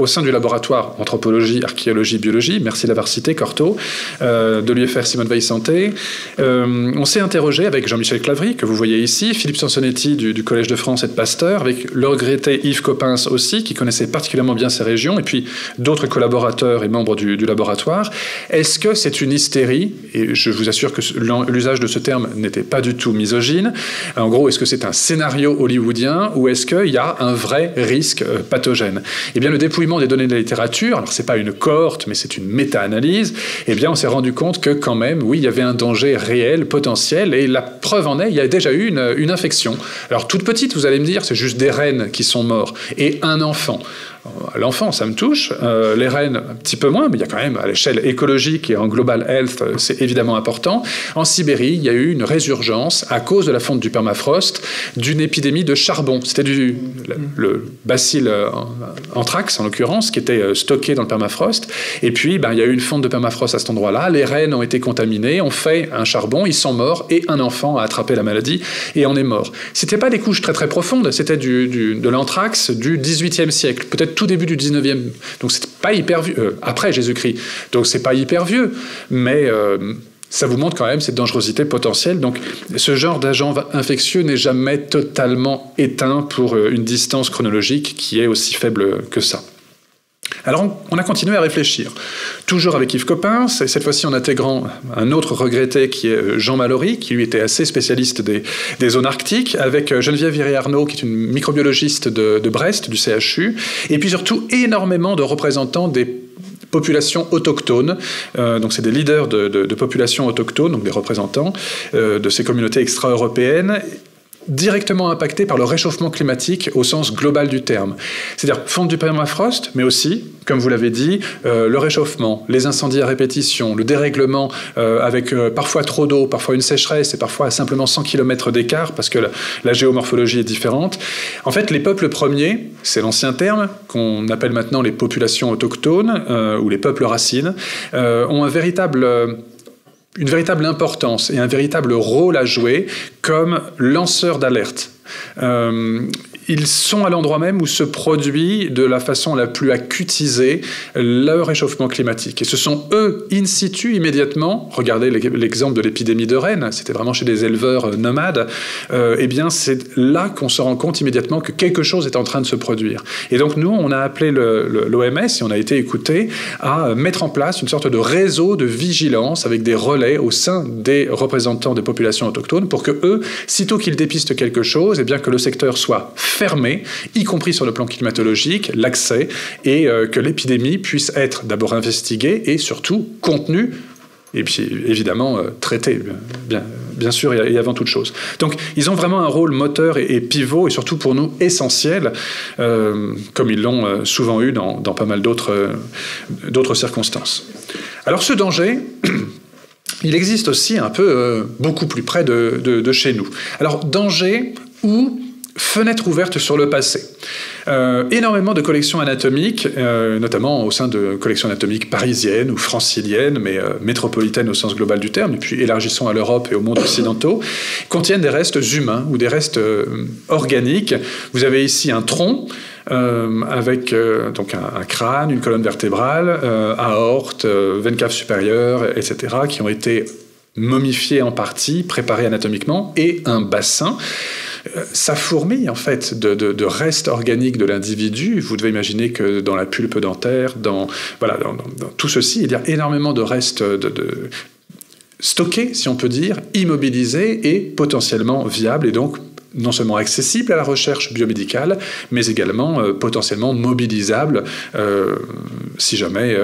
Au sein du laboratoire anthropologie, archéologie, biologie, merci d'avoir cité Cortot, de l'UFR Simone Veil Santé, on s'est interrogé avec Jean-Michel Clavry, que vous voyez ici, Philippe Sansonetti du Collège de France et de Pasteur, avec le regretté Yves Coppens aussi, qui connaissait particulièrement bien ces régions, et puis d'autres collaborateurs et membres du laboratoire. Est-ce que c'est une hystérie? Et je vous assure que l'usage de ce terme n'était pas du tout misogyne. En gros, est-ce que c'est un scénario hollywoodien, ou est-ce qu'il y a un vrai risque pathogène? Eh bien, le dépouillement des données de la littérature, alors c'est pas une cohorte, mais c'est une méta-analyse, eh bien on s'est rendu compte que quand même, oui, il y avait un danger réel, potentiel, et la preuve en est, il y a déjà eu une infection. Alors toute petite, vous allez me dire, c'est juste des rennes qui sont morts, et un enfant. L'enfant, ça me touche. Les rennes, un petit peu moins, mais il y a quand même, à l'échelle écologique et en global health, c'est évidemment important. En Sibérie, il y a eu une résurgence, à cause de la fonte du permafrost, d'une épidémie de charbon. C'était le bacille anthrax, en l'occurrence, qui était stocké dans le permafrost. Et puis, il y a eu une fonte de permafrost à cet endroit-là. Les rennes ont été contaminées, ont fait un charbon, ils sont morts, et un enfant a attrapé la maladie et en est mort. C'était pas des couches très très profondes, c'était de l'anthrax du XVIIIe siècle, peut-être tout début du 19e, donc c'est pas hyper vieux, après Jésus-Christ, donc c'est pas hyper vieux, mais ça vous montre quand même cette dangerosité potentielle. Donc ce genre d'agent infectieux n'est jamais totalement éteint pour une distance chronologique qui est aussi faible que ça. Alors on a continué à réfléchir, toujours avec Yves Coppens, et cette fois-ci en intégrant un autre regretté qui est Jean Mallory, qui lui était assez spécialiste des zones arctiques, avec Geneviève Viré-Arnaud, qui est une microbiologiste de Brest, du CHU, et puis surtout énormément de représentants des populations autochtones, donc c'est des leaders de populations autochtones, donc des représentants de ces communautés extra-européennes, directement impactés par le réchauffement climatique au sens global du terme. C'est-à-dire fonte du permafrost, mais aussi, comme vous l'avez dit, le réchauffement, les incendies à répétition, le dérèglement avec parfois trop d'eau, parfois une sécheresse et parfois simplement 100 km d'écart parce que la géomorphologie est différente. En fait, les peuples premiers, c'est l'ancien terme qu'on appelle maintenant les populations autochtones ou les peuples racines, ont une véritable importance et un véritable rôle à jouer comme lanceur d'alerte. ils sont à l'endroit même où se produit de la façon la plus acutisée le réchauffement climatique. Et ce sont eux, in situ, immédiatement, regardez l'exemple de l'épidémie de Rennes, c'était vraiment chez des éleveurs nomades, eh bien c'est là qu'on se rend compte immédiatement que quelque chose est en train de se produire. Et donc nous, on a appelé l'OMS, et on a été écoutés, à mettre en place une sorte de réseau de vigilance avec des relais au sein des représentants des populations autochtones pour que eux, sitôt qu'ils dépistent quelque chose, eh bien que le secteur soit fermé, y compris sur le plan climatologique, l'accès, et que l'épidémie puisse être d'abord investiguée et surtout contenue, et puis évidemment traitée, bien sûr, et avant toute chose. Donc ils ont vraiment un rôle moteur et pivot, et surtout pour nous essentiel, comme ils l'ont souvent eu dans pas mal d'autres circonstances. Alors ce danger... il existe aussi un peu beaucoup plus près de chez nous. Alors danger ou fenêtre ouverte sur le passé. Énormément de collections anatomiques, notamment au sein de collections anatomiques parisiennes ou franciliennes, mais métropolitaines au sens global du terme, et puis élargissons à l'Europe et au monde occidentaux, contiennent des restes humains ou des restes organiques. Vous avez ici un tronc, avec donc un crâne, une colonne vertébrale, aorte, veine cave supérieure, etc., qui ont été momifiés en partie, préparés anatomiquement, et un bassin. Ça fourmille en fait de restes organiques de l'individu. Vous devez imaginer que dans la pulpe dentaire, dans tout ceci, il y a énormément de restes stockés, si on peut dire, immobilisés et potentiellement viables, et donc non seulement accessible à la recherche biomédicale, mais également potentiellement mobilisable si jamais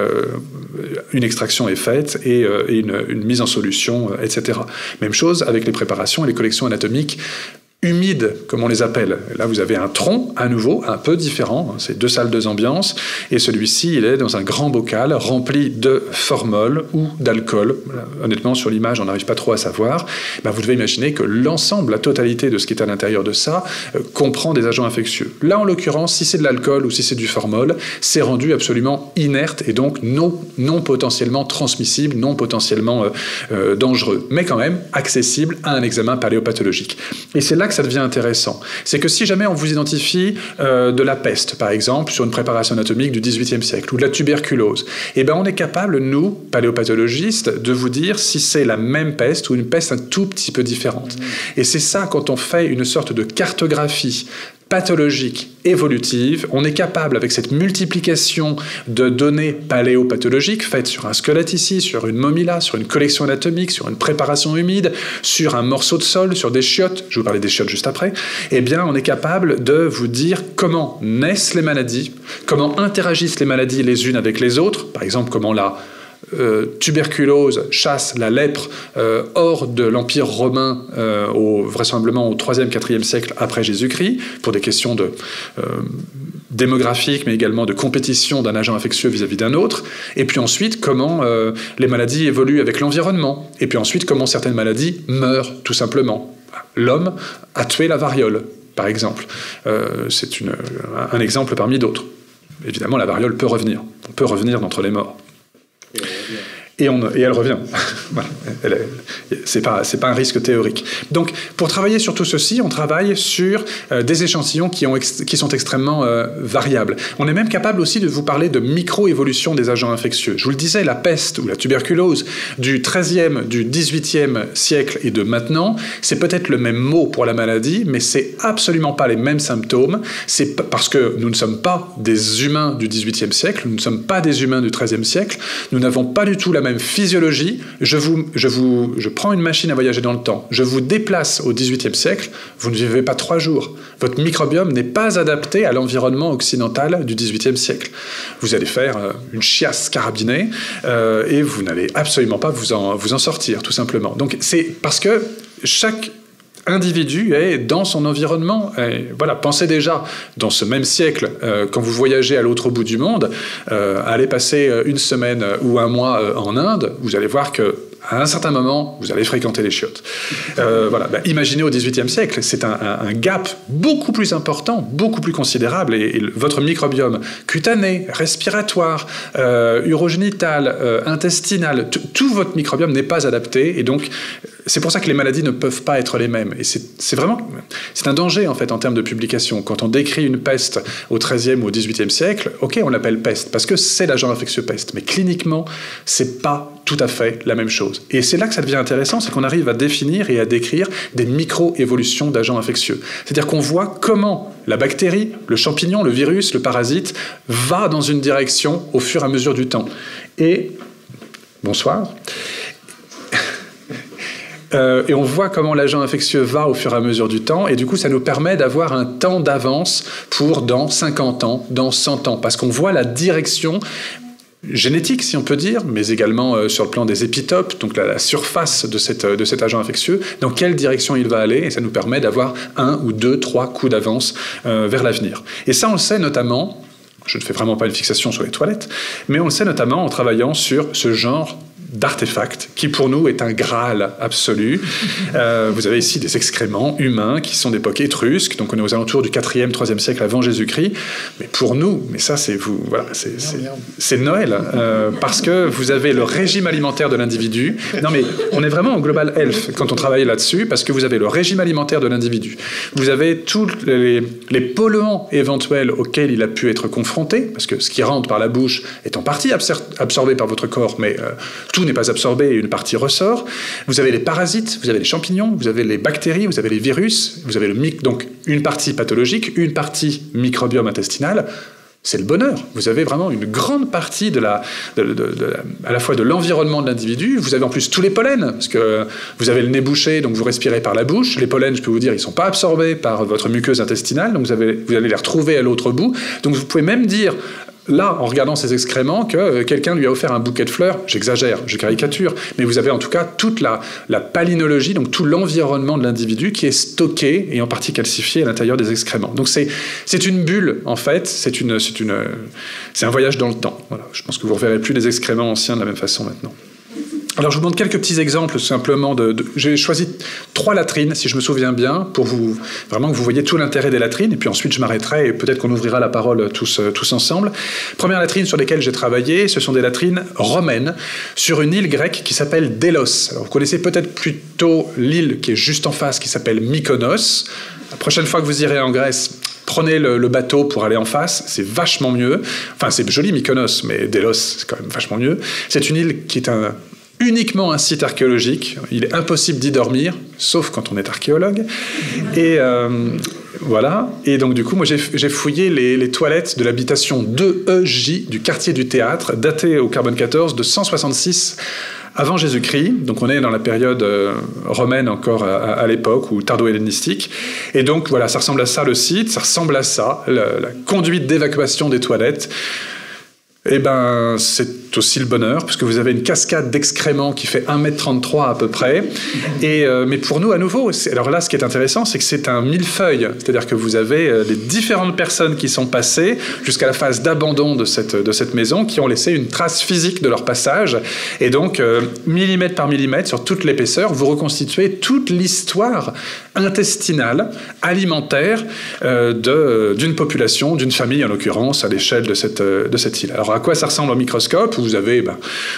une extraction est faite et une mise en solution, etc. Même chose avec les préparations et les collections anatomiques humides, comme on les appelle. Là, vous avez un tronc, à nouveau, un peu différent. C'est 2 salles, 2 ambiances. Et celui-ci, il est dans un grand bocal rempli de formol ou d'alcool. Honnêtement, sur l'image, on n'arrive pas trop à savoir. Ben, vous devez imaginer que l'ensemble, la totalité de ce qui est à l'intérieur de ça, comprend des agents infectieux. Là, en l'occurrence, si c'est de l'alcool ou si c'est du formol, c'est rendu absolument inerte et donc non potentiellement transmissible, non potentiellement dangereux, mais quand même accessible à un examen paléopathologique. Et c'est là que ça devient intéressant. C'est que si jamais on vous identifie de la peste, par exemple, sur une préparation anatomique du XVIIIe siècle, ou de la tuberculose, eh ben on est capable, nous, paléopathologistes, de vous dire si c'est la même peste ou une peste un tout petit peu différente. Et c'est ça, quand on fait une sorte de cartographie pathologique, évolutive, on est capable, avec cette multiplication de données paléopathologiques faites sur un squelette ici, sur une momie là, sur une collection anatomique, sur une préparation humide, sur un morceau de sol, sur des chiottes, je vais vous parler des chiottes juste après, eh bien on est capable de vous dire comment naissent les maladies, comment interagissent les maladies les unes avec les autres, par exemple comment la tuberculose chasse la lèpre hors de l'Empire romain vraisemblablement au 3e, 4e siècle après Jésus-Christ, pour des questions démographiques, mais également de compétition d'un agent infectieux vis-à-vis d'un autre. Et puis ensuite, comment les maladies évoluent avec l'environnement. Et puis ensuite, comment certaines maladies meurent, tout simplement. L'homme a tué la variole, par exemple. C'est un exemple parmi d'autres. Évidemment, la variole peut revenir. On peut revenir d'entre les morts. Et elle revient. Voilà. C'est pas un risque théorique. Donc, pour travailler sur tout ceci, on travaille sur des échantillons qui sont extrêmement variables. On est même capable aussi de vous parler de micro-évolution des agents infectieux. Je vous le disais, la peste ou la tuberculose du XIIIe, du XVIIIe siècle et de maintenant, c'est peut-être le même mot pour la maladie, mais c'est absolument pas les mêmes symptômes. C'est parce que nous ne sommes pas des humains du XVIIIe siècle, nous ne sommes pas des humains du XIIIe siècle, nous n'avons pas du tout la même physiologie. Je prends une machine à voyager dans le temps, je vous déplace au XVIIIe siècle, vous ne vivez pas 3 jours. Votre microbiome n'est pas adapté à l'environnement occidental du XVIIIe siècle. Vous allez faire une chiasse carabinée et vous n'allez absolument pas vous en sortir, tout simplement. Donc c'est parce que chaque individu est dans son environnement. Et voilà, pensez déjà, dans ce même siècle, quand vous voyagez à l'autre bout du monde, allez passer une semaine ou un mois en Inde, vous allez voir que à un certain moment, vous allez fréquenter les chiottes. Voilà. Imaginez au XVIIIe siècle, c'est un gap beaucoup plus important, beaucoup plus considérable, et votre microbiome cutané, respiratoire, urogénital, intestinal, tout votre microbiome n'est pas adapté, et donc c'est pour ça que les maladies ne peuvent pas être les mêmes. Et c'est un danger, en fait, en termes de publication. Quand on décrit une peste au XIIIe ou au XVIIIe siècle, ok, on l'appelle peste, parce que c'est l'agent infectieux peste. Mais cliniquement, c'est pas tout à fait la même chose. Et c'est là que ça devient intéressant, c'est qu'on arrive à définir et à décrire des micro-évolutions d'agents infectieux. C'est-à-dire qu'on voit comment la bactérie, le champignon, le virus, le parasite, va dans une direction au fur et à mesure du temps. Et, bonsoir. Et on voit comment l'agent infectieux va au fur et à mesure du temps, et du coup ça nous permet d'avoir un temps d'avance pour dans 50 ans, dans 100 ans, parce qu'on voit la direction génétique, si on peut dire, mais également sur le plan des épitopes, donc la surface de cet agent infectieux, dans quelle direction il va aller, et ça nous permet d'avoir 1 ou 2, 3 coups d'avance vers l'avenir. Et ça, on le sait notamment, je ne fais vraiment pas une fixation sur les toilettes, mais on le sait notamment en travaillant sur ce genre d'artefacts, qui pour nous est un Graal absolu. Vous avez ici des excréments humains qui sont d'époque étrusque, donc on est aux alentours du 4e, 3e siècle avant Jésus-Christ. Mais pour nous, mais ça c'est vous, voilà, c'est Noël, parce que vous avez le régime alimentaire de l'individu. Non mais on est vraiment au Global Health quand on travaille là-dessus, parce que vous avez le régime alimentaire de l'individu. Vous avez tous les polluants éventuels auxquels il a pu être confronté, parce que ce qui rentre par la bouche est en partie absorbé par votre corps, mais tout n'est pas absorbé et une partie ressort. Vous avez les parasites, vous avez les champignons, vous avez les bactéries, vous avez les virus, vous avez donc une partie pathologique, une partie microbiome intestinal. C'est le bonheur. Vous avez vraiment une grande partie à la fois de l'environnement de l'individu. Vous avez en plus tous les pollens, parce que vous avez le nez bouché, donc vous respirez par la bouche. Les pollens, je peux vous dire, ils ne sont pas absorbés par votre muqueuse intestinale, donc vous allez les retrouver à l'autre bout. Donc vous pouvez même dire, là, en regardant ces excréments, que quelqu'un lui a offert un bouquet de fleurs, j'exagère, je caricature, mais vous avez en tout cas toute la palynologie, donc tout l'environnement de l'individu qui est stocké et en partie calcifié à l'intérieur des excréments. Donc c'est une bulle, en fait, c'est un voyage dans le temps. Voilà. Je pense que vous ne reverrez plus les excréments anciens de la même façon maintenant. Alors, je vous montre quelques petits exemples, simplement. J'ai choisi 3 latrines, si je me souviens bien, pour vraiment que vous voyez tout l'intérêt des latrines. Et puis ensuite, je m'arrêterai et peut-être qu'on ouvrira la parole tous ensemble. Première latrine sur lesquelles j'ai travaillé, ce sont des latrines romaines sur une île grecque qui s'appelle Délos. Alors, vous connaissez peut-être plutôt l'île qui est juste en face, qui s'appelle Mykonos. La prochaine fois que vous irez en Grèce, prenez le bateau pour aller en face, c'est vachement mieux. Enfin, c'est joli Mykonos, mais Délos, c'est quand même vachement mieux. C'est une île qui est uniquement un site archéologique. Il est impossible d'y dormir, sauf quand on est archéologue. Et voilà. Et donc, du coup, moi, j'ai fouillé les toilettes de l'habitation 2EJ du quartier du Théâtre, datée au carbone 14 de 166 avant Jésus-Christ. Donc, on est dans la période romaine encore à l'époque, ou tardo-hellénistique. Et donc, voilà, ça ressemble à ça, le site. Ça ressemble à ça, la conduite d'évacuation des toilettes. Eh ben, c'est aussi le bonheur, puisque vous avez une cascade d'excréments qui fait 1,33 m à peu près. Mais pour nous, à nouveau, alors là, ce qui est intéressant, c'est que c'est un millefeuille. C'est-à-dire que vous avez les différentes personnes qui sont passées jusqu'à la phase d'abandon de cette maison, qui ont laissé une trace physique de leur passage. Et donc, millimètre par millimètre, sur toute l'épaisseur, vous reconstituez toute l'histoire intestinale, alimentaire, d'une population, d'une famille, en l'occurrence, à l'échelle de cette île. Alors, à quoi ça ressemble au microscope? Vous avez,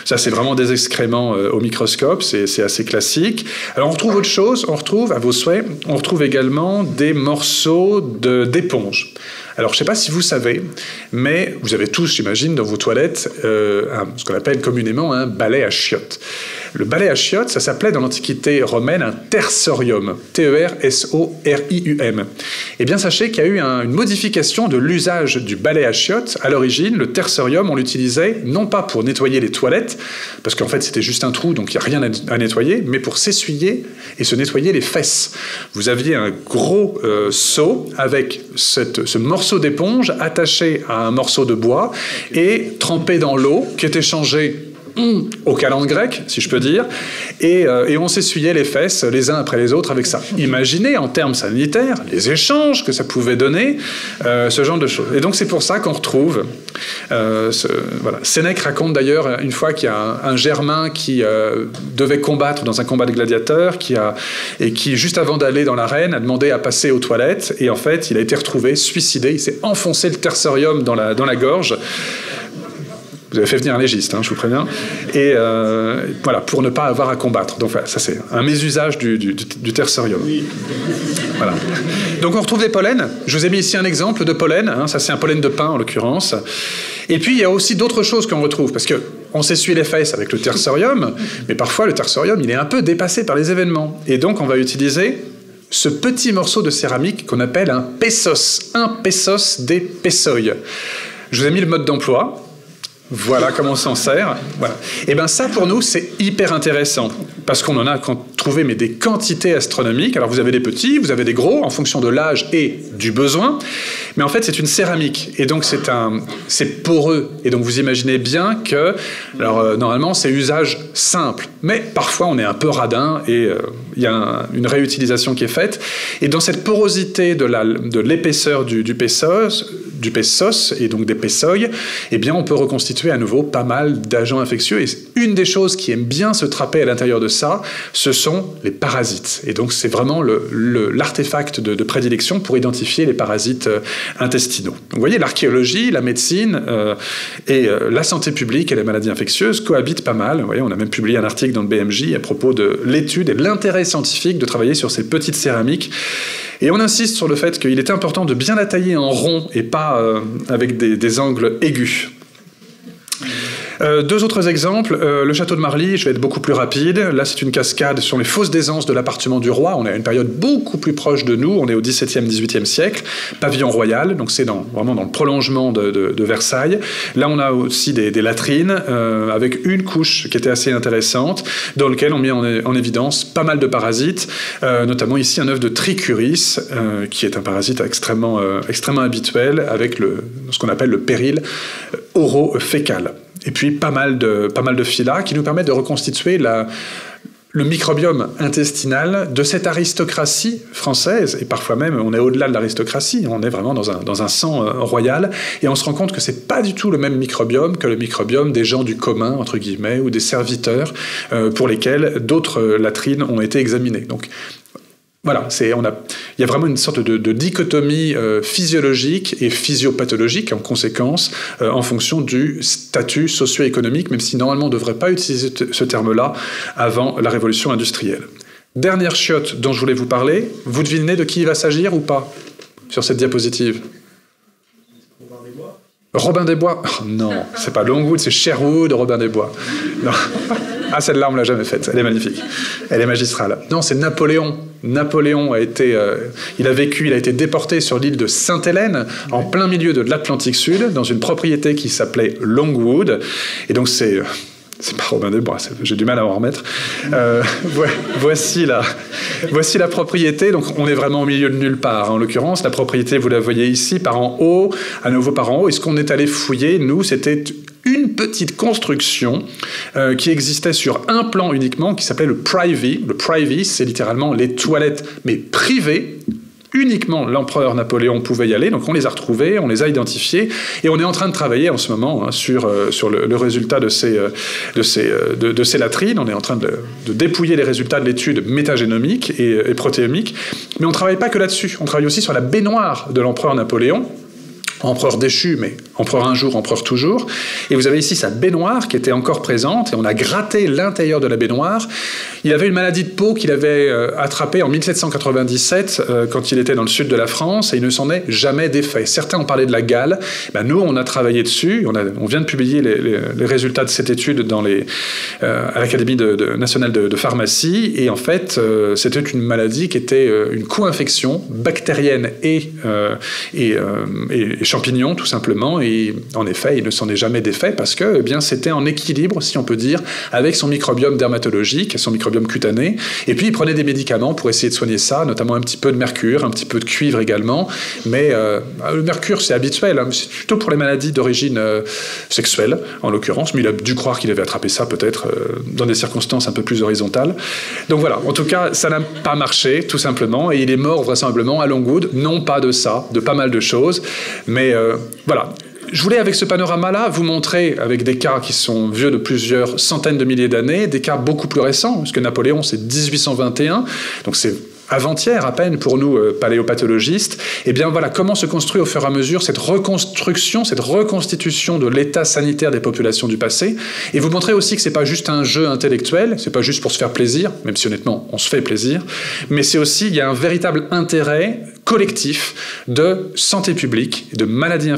ça c'est vraiment des excréments au microscope, c'est assez classique. Alors on retrouve autre chose, on retrouve, à vos souhaits, on retrouve également des morceaux d'éponge. Alors, je ne sais pas si vous savez, mais vous avez tous, j'imagine, dans vos toilettes, ce qu'on appelle communément un balai à chiottes. Le balai à chiottes, ça s'appelait dans l'Antiquité romaine un tersorium, T-E-R-S-O-R-I-U-M. Eh bien, sachez qu'il y a eu une modification de l'usage du balai à chiottes. À l'origine, le tersorium, on l'utilisait non pas pour nettoyer les toilettes, parce qu'en fait, c'était juste un trou, donc il n'y a rien à nettoyer, mais pour s'essuyer et se nettoyer les fesses. Vous aviez un gros seau avec ce morceau d'éponge attaché à un morceau de bois et trempé dans l'eau qui était changée au calendrier grec, si je peux dire, et on s'essuyait les fesses les uns après les autres avec ça. Imaginez en termes sanitaires les échanges que ça pouvait donner, ce genre de choses. Et donc c'est pour ça qu'on retrouve voilà. Sénèque raconte d'ailleurs une fois qu'il y a un Germain qui devait combattre dans un combat de gladiateurs et qui juste avant d'aller dans l'arène a demandé à passer aux toilettes, et en fait il a été retrouvé suicidé, il s'est enfoncé le tersorium dans la gorge. Vous avez fait venir un légiste, hein, je vous préviens. Et voilà, pour ne pas avoir à combattre. Donc voilà, ça c'est un mésusage du tertiarium. Voilà. Donc on retrouve des pollens. Je vous ai mis ici un exemple de pollen. Hein, ça c'est un pollen de pin en l'occurrence. Et puis il y a aussi d'autres choses qu'on retrouve, parce qu'on s'essuie les fesses avec le tertiarium, mais parfois le tertiarium il est un peu dépassé par les événements. Et donc on va utiliser ce petit morceau de céramique qu'on appelle un pesos des pesoy. Je vous ai mis le mode d'emploi. Voilà comment on s'en sert. Voilà. Et bien ça, pour nous, c'est hyper intéressant, parce qu'on en a trouvé mais des quantités astronomiques. Alors vous avez des petits, vous avez des gros, en fonction de l'âge et du besoin. Mais en fait, c'est une céramique, et donc c'est poreux. Et donc vous imaginez bien que, alors normalement, c'est usage simple, mais parfois on est un peu radin, et il y a une réutilisation qui est faite. Et dans cette porosité de l'épaisseur du pesos et donc des pesoy, eh bien on peut reconstituer à nouveau pas mal d'agents infectieux. Et une des choses qui aime bien se trapper à l'intérieur de ça, ce sont les parasites. Et donc c'est vraiment l'artefact de prédilection pour identifier les parasites intestinaux. Donc vous voyez, l'archéologie, la médecine et la santé publique et les maladies infectieuses cohabitent pas mal. Vous voyez, on a même publié un article dans le BMJ à propos de l'étude et de l'intérêt scientifique de travailler sur ces petites céramiques. Et on insiste sur le fait qu'il est important de bien la tailler en rond et pas avec des angles aigus. Deux autres exemples. Le château de Marly, je vais être beaucoup plus rapide. Là, c'est une cascade sur les fosses d'aisance de l'appartement du roi. On est à une période beaucoup plus proche de nous. On est au XVIIe, XVIIIe siècle. Pavillon royal, donc c'est vraiment dans le prolongement de Versailles. Là, on a aussi des latrines avec une couche qui était assez intéressante, dans lequel on met en évidence pas mal de parasites, notamment ici un œuf de trichuris, qui est un parasite extrêmement habituel, avec ce qu'on appelle le péril oro-fécal. Et puis pas mal de phyla qui nous permettent de reconstituer le microbiome intestinal de cette aristocratie française, et parfois même on est au-delà de l'aristocratie, on est vraiment dans un sang royal, et on se rend compte que c'est pas du tout le même microbiome que le microbiome des gens du commun, entre guillemets, ou des serviteurs, pour lesquels d'autres latrines ont été examinées. Donc voilà, il y a vraiment une sorte de dichotomie physiologique et physiopathologique en conséquence, en fonction du statut socio-économique, même si normalement on ne devrait pas utiliser ce terme-là avant la révolution industrielle. Dernière chiotte dont je voulais vous parler, vous devinez de qui il va s'agir ou pas sur cette diapositive? Robin des Bois? Oh, non, c'est pas Longwood, c'est Sherwood, Robin des Bois. Non. Ah, celle-là, on ne l'a jamais faite. Elle est magnifique. Elle est magistrale. Non, c'est Napoléon. Napoléon a été déporté sur l'île de Sainte-Hélène, en plein milieu de l'Atlantique Sud, dans une propriété qui s'appelait Longwood. Et donc, c'est pas Robin des Bois, j'ai du mal à en remettre. Voici la propriété. Donc, on est vraiment au milieu de nulle part. En l'occurrence, la propriété, vous la voyez ici, par en haut, à nouveau par en haut. Et ce qu'on est allé fouiller, nous, c'était une petite construction qui existait sur un plan uniquement, qui s'appelait le privy. Le privy, c'est littéralement les toilettes, mais privées. Uniquement l'empereur Napoléon pouvait y aller, donc on les a retrouvés, on les a identifiés, et on est en train de travailler en ce moment sur le résultat de ces latrines. On est en train de dépouiller les résultats de l'étude métagénomique et protéomique, mais on ne travaille pas que là-dessus, on travaille aussi sur la baignoire de l'empereur Napoléon, empereur déchu, mais empereur un jour, empereur toujours. Et vous avez ici sa baignoire qui était encore présente, et on a gratté l'intérieur de la baignoire. Il avait une maladie de peau qu'il avait attrapée en 1797, quand il était dans le sud de la France, et il ne s'en est jamais défait. Certains ont parlé de la gale. Ben, nous, on a travaillé dessus. On vient de publier les résultats de cette étude à l'Académie nationale de pharmacie. Et en fait, c'était une maladie qui était une co-infection bactérienne et champignons, tout simplement, et en effet, il ne s'en est jamais défait parce que, eh bien, c'était en équilibre, si on peut dire, avec son microbiome dermatologique, son microbiome cutané, et puis il prenait des médicaments pour essayer de soigner ça, notamment un petit peu de mercure, un petit peu de cuivre également, mais le mercure, c'est habituel, hein, c'est plutôt pour les maladies d'origine sexuelle, en l'occurrence, mais il a dû croire qu'il avait attrapé ça, peut-être, dans des circonstances un peu plus horizontales. Donc voilà, en tout cas, ça n'a pas marché, tout simplement, et il est mort vraisemblablement à Longwood, non pas de ça, de pas mal de choses, mais voilà. Je voulais, avec ce panorama-là, vous montrer, avec des cas qui sont vieux de plusieurs centaines de milliers d'années, des cas beaucoup plus récents, puisque Napoléon, c'est 1821, donc c'est avant-hier à peine pour nous, paléopathologistes, eh bien voilà, comment se construit au fur et à mesure cette reconstruction, cette reconstitution de l'état sanitaire des populations du passé, et vous montrer aussi que c'est pas juste un jeu intellectuel, c'est pas juste pour se faire plaisir, même si honnêtement on se fait plaisir, mais c'est aussi, il y a un véritable intérêt collectif de santé publique, de maladies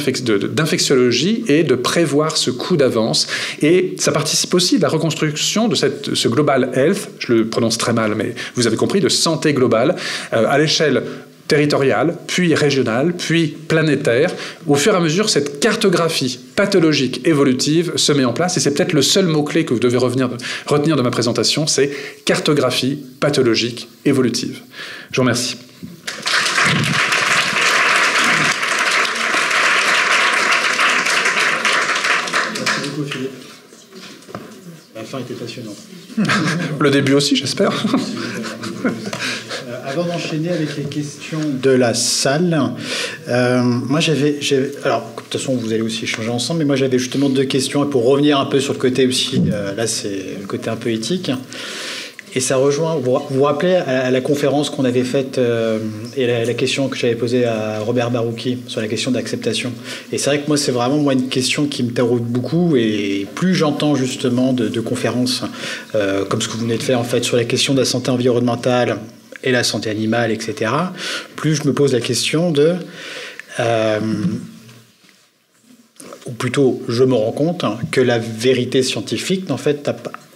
d'infectiologie et de prévoir ce coup d'avance. Et ça participe aussi de la reconstruction de ce global health, je le prononce très mal, mais vous avez compris, de santé globale à l'échelle territoriale, puis régionale, puis planétaire. Au fur et à mesure, cette cartographie pathologique évolutive se met en place, et c'est peut-être le seul mot-clé que vous devez retenir de ma présentation, c'est cartographie pathologique évolutive. Je vous remercie. Merci beaucoup, Philippe. La fin était passionnante. Le début aussi, j'espère. Avant d'enchaîner avec les questions de la salle, moi j'avais... Alors, de toute façon, vous allez aussi échanger ensemble, mais moi j'avais justement 2 questions, et pour revenir un peu sur le côté aussi, là c'est le côté un peu éthique. Et ça rejoint, vous vous rappelez à la conférence qu'on avait faite et la question que j'avais posée à Robert Barouki sur la question d'acceptation. Et c'est vrai que moi, c'est vraiment une question qui me taraude beaucoup, et plus j'entends justement de conférences comme ce que vous venez de faire en fait sur la question de la santé environnementale et la santé animale, etc., plus je me pose la question de... ou plutôt, je me rends compte que la vérité scientifique, en fait,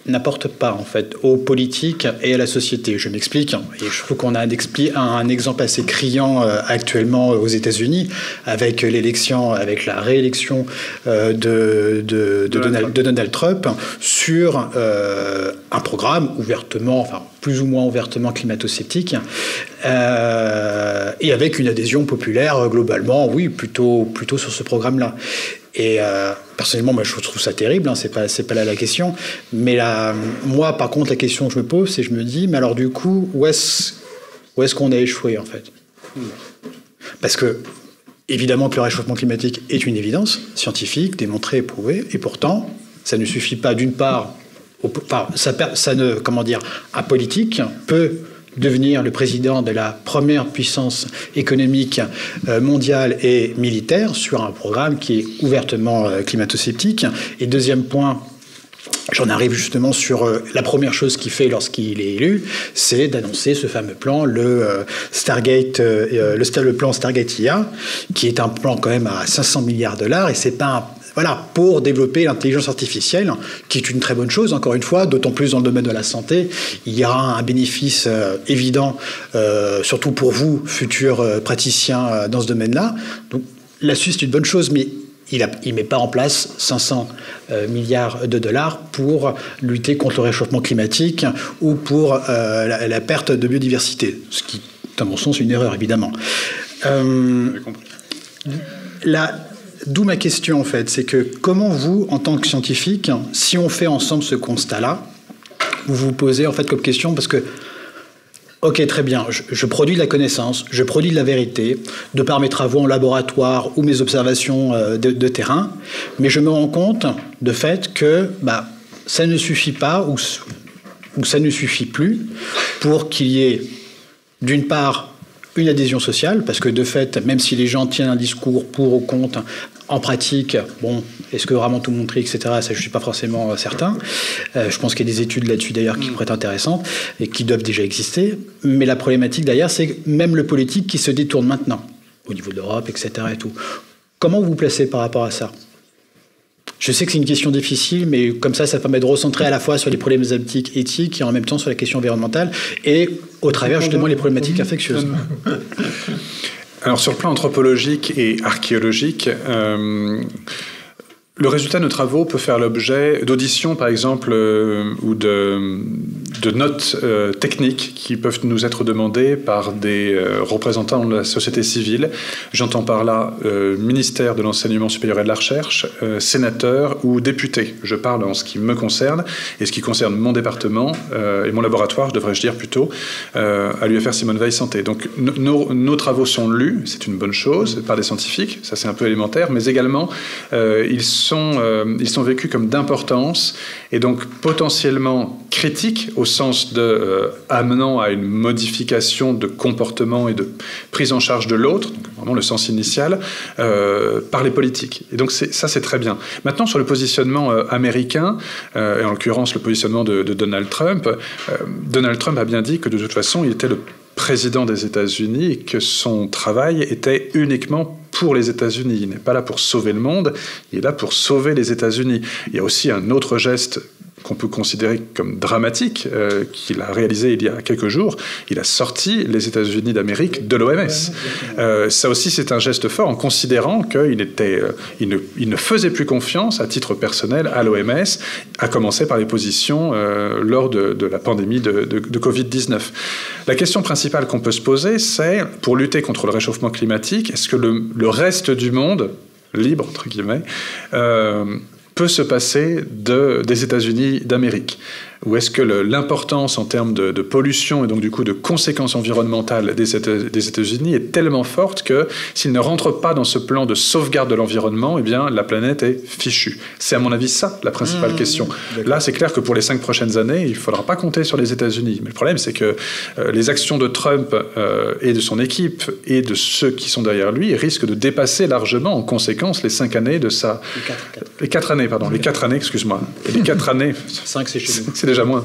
n'apporte pas en fait aux politiques et à la société. Je m'explique. Et je trouve qu'on a un exemple assez criant actuellement aux États-Unis avec l'élection, avec la réélection de Donald Trump sur un programme ouvertement, enfin plus ou moins ouvertement climato-sceptique, et avec une adhésion populaire globalement, oui, plutôt sur ce programme-là. Et personnellement, moi, je trouve ça terrible, hein, c'est pas là la question. Mais moi, par contre, la question que je me pose, c'est je me dis, mais alors du coup, où est-ce qu'on a échoué, en fait ? Parce que, évidemment que le réchauffement climatique est une évidence scientifique, démontrée, éprouvée, et pourtant, ça ne suffit pas, d'une part, un politique peut devenir le président de la première puissance économique mondiale et militaire sur un programme qui est ouvertement climato-sceptique. Et deuxième point, j'en arrive justement sur la première chose qu'il fait lorsqu'il est élu, c'est d'annoncer ce fameux plan, le plan Stargate IA, qui est un plan quand même à 500 milliards $, et c'est pas pour développer l'intelligence artificielle, qui est une très bonne chose, encore une fois, d'autant plus dans le domaine de la santé. Il y aura un bénéfice évident, surtout pour vous, futurs praticiens dans ce domaine-là. Donc là-dessus, c'est une bonne chose, mais il ne met pas en place 500 milliards de $, pour lutter contre le réchauffement climatique ou pour la perte de biodiversité, ce qui, à mon sens, est une erreur, évidemment. D'où ma question, en fait, c'est que comment vous, en tant que scientifique, si on fait ensemble ce constat-là, vous vous posez en fait comme question, parce que, ok, très bien, je produis de la connaissance, je produis de la vérité, de par mes travaux en laboratoire ou mes observations de terrain, mais je me rends compte de fait que ça ne suffit pas ou ça ne suffit plus pour qu'il y ait, d'une part, une adhésion sociale, parce que de fait, même si les gens tiennent un discours pour ou contre, en pratique, est-ce que vraiment tout montrer, etc., ça je ne suis pas forcément certain. Je pense qu'il y a des études là-dessus d'ailleurs qui pourraient être intéressantes et qui doivent déjà exister. Mais la problématique derrière, c'est même le politique qui se détourne maintenant, au niveau de l'Europe, etc. et tout. Comment vous vous placez par rapport à ça ? Je sais que c'est une question difficile, mais comme ça permet de recentrer à la fois sur les problématiques éthiques et en même temps sur la question environnementale et au travers justement les problématiques infectieuses. Alors sur le plan anthropologique et archéologique, le résultat de nos travaux peut faire l'objet d'auditions, par exemple, ou de notes techniques qui peuvent nous être demandées par des représentants de la société civile. J'entends par là ministère de l'Enseignement supérieur et de la Recherche, sénateur ou député. Je parle en ce qui me concerne et ce qui concerne mon département et mon laboratoire, devrais-je dire plutôt, à l'UFR Simone Veil Santé. Donc nos travaux sont lus, c'est une bonne chose, par des scientifiques, ça c'est un peu élémentaire, mais également ils sont vécus comme d'importance et donc potentiellement critiques au au sens de amenant à une modification de comportement et de prise en charge de l'autre, vraiment le sens initial, par les politiques. Et donc ça, c'est très bien. Maintenant, sur le positionnement américain, et en l'occurrence le positionnement de Donald Trump a bien dit que de toute façon, il était le président des États-Unis et que son travail était uniquement pour les États-Unis. Il n'est pas là pour sauver le monde, il est là pour sauver les États-Unis. Il y a aussi un autre geste qu'on peut considérer comme dramatique, qu'il a réalisé il y a quelques jours. Il a sorti les États-Unis d'Amérique de l'OMS. Ça aussi, c'est un geste fort en considérant qu'il ne faisait plus confiance à titre personnel à l'OMS, à commencer par les positions lors de la pandémie de Covid-19. La question principale qu'on peut se poser, c'est, pour lutter contre le réchauffement climatique, est-ce que le reste du monde, libre, entre guillemets, peut se passer des États-Unis d'Amérique? Ou est-ce que l'importance en termes de pollution et donc du coup de conséquences environnementales des États-Unis est tellement forte que s'ils ne rentrent pas dans ce plan de sauvegarde de l'environnement, eh bien la planète est fichue? C'est à mon avis ça la principale question. Là, c'est clair que pour les 5 prochaines années, il ne faudra pas compter sur les États-Unis. Mais le problème, c'est que les actions de Trump et de son équipe et de ceux qui sont derrière lui risquent de dépasser largement en conséquence les 5 années de sa... Les 4 années, pardon. Les 4 années, excuse-moi. Et les 4 années... 5, c'est chez nous.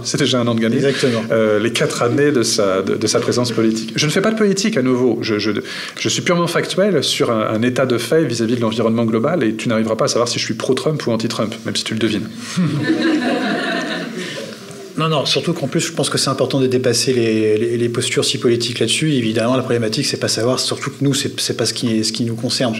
C'est déjà un an de gagné. Exactement. Les 4 années de sa présence politique. Je ne fais pas de politique à nouveau. Je suis purement factuel sur un état de fait vis-à-vis de l'environnement global et tu n'arriveras pas à savoir si je suis pro-Trump ou anti-Trump, même si tu le devines. Non, surtout qu'en plus, je pense que c'est important de dépasser les postures si politiques là-dessus. Évidemment, la problématique, c'est pas savoir, surtout que nous, c'est pas ce qui nous concerne.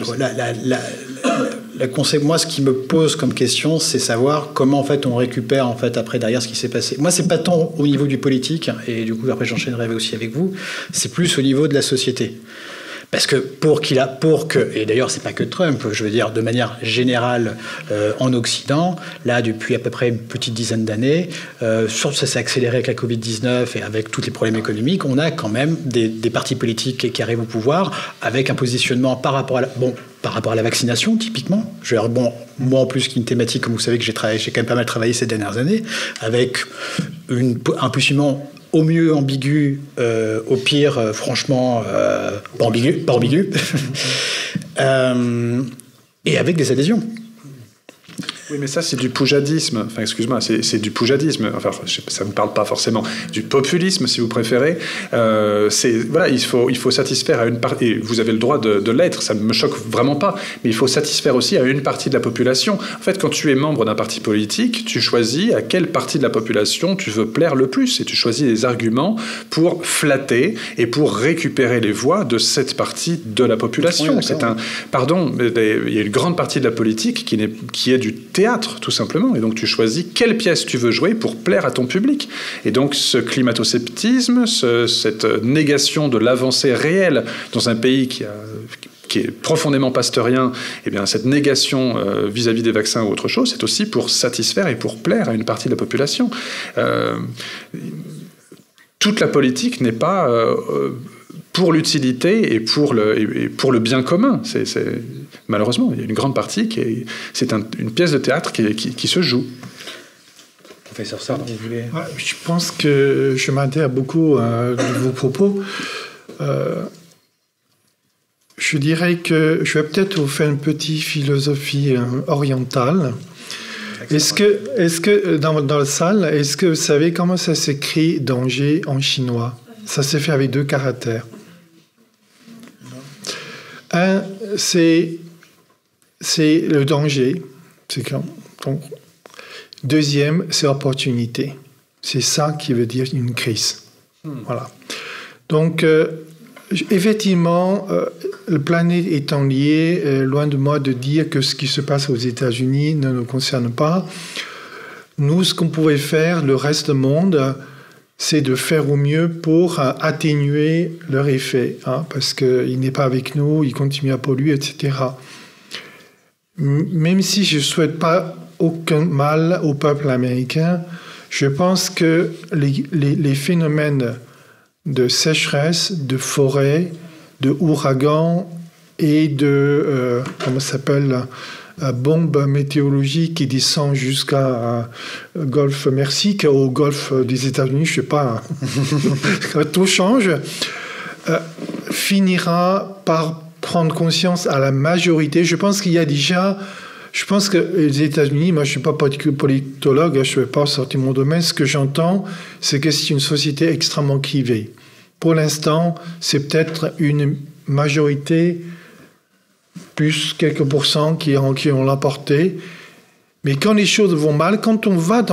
Moi, ce qui me pose comme question, c'est savoir comment en fait on récupère en fait après derrière ce qui s'est passé. Moi, c'est pas tant au niveau du politique, et du coup après j'enchaînerai aussi avec vous. C'est plus au niveau de la société. Parce que et d'ailleurs c'est pas que Trump, je veux dire de manière générale en Occident, là depuis à peu près une petite dizaine d'années, ça s'est accéléré avec la Covid-19 et avec tous les problèmes économiques, on a quand même des partis politiques qui arrivent au pouvoir avec un positionnement par rapport à la vaccination, typiquement. Je veux dire, moi en plus, qui est une thématique, comme vous savez, que j'ai quand même pas mal travaillé ces dernières années, avec un positionnement au mieux ambigu, au pire, franchement, pas ambigu, et avec des adhésions. Oui, mais ça, c'est du poujadisme. Enfin, excuse-moi, c'est du poujadisme. Enfin, ça ne me parle pas forcément. Du populisme, si vous préférez. Voilà, il faut satisfaire à une partie. Et vous avez le droit de l'être, ça ne me choque vraiment pas. Mais il faut satisfaire aussi à une partie de la population. En fait, quand tu es membre d'un parti politique, tu choisis à quelle partie de la population tu veux plaire le plus. Et tu choisis des arguments pour flatter et pour récupérer les voix de cette partie de la population. Oui, il y a une grande partie de la politique qui est du théâtre, tout simplement. Et donc, tu choisis quelle pièce tu veux jouer pour plaire à ton public. Et donc, ce climato-sceptisme, cette négation de l'avancée réelle dans un pays qui est profondément pasteurien, eh bien, cette négation vis-à-vis des vaccins ou autre chose, c'est aussi pour satisfaire et pour plaire à une partie de la population. Toute la politique n'est pas... pour l'utilité et pour le bien commun. Malheureusement, il y a une grande partie c'est une pièce de théâtre qui se joue. Professeur Sartre, vous voulez... Je pense que je m'adhère beaucoup à vos propos. Je dirais que je vais peut-être vous faire une petite philosophie orientale. Est-ce que dans la salle, est-ce que vous savez comment ça s'écrit danger en chinois? Ça s'est fait avec 2 caractères. Un, c'est le danger. Donc, deuxième, c'est opportunité. C'est ça qui veut dire une crise. Voilà. Donc, effectivement, la planète étant liée, loin de moi de dire que ce qui se passe aux États-Unis ne nous concerne pas. Nous, ce qu'on pouvait faire, le reste du monde, c'est de faire au mieux pour atténuer leur effet, parce qu'il n'est pas avec nous, il continue à polluer, etc. Même si je ne souhaite pas aucun mal au peuple américain, je pense que les phénomènes de sécheresse, de forêt, de ouragans et de bombe météorologique qui descend jusqu'à golfe Mexique, au golfe des États-Unis, je ne sais pas, tout change, finira par prendre conscience à la majorité. Je pense qu'il y a déjà... Je pense que les États-Unis, moi je ne suis pas politologue, je ne vais pas sortir mon domaine, ce que j'entends, c'est que c'est une société extrêmement clivée. Pour l'instant, c'est peut-être une majorité, plus quelques pourcents qui ont l'emporté. Mais quand les choses vont mal, quand on va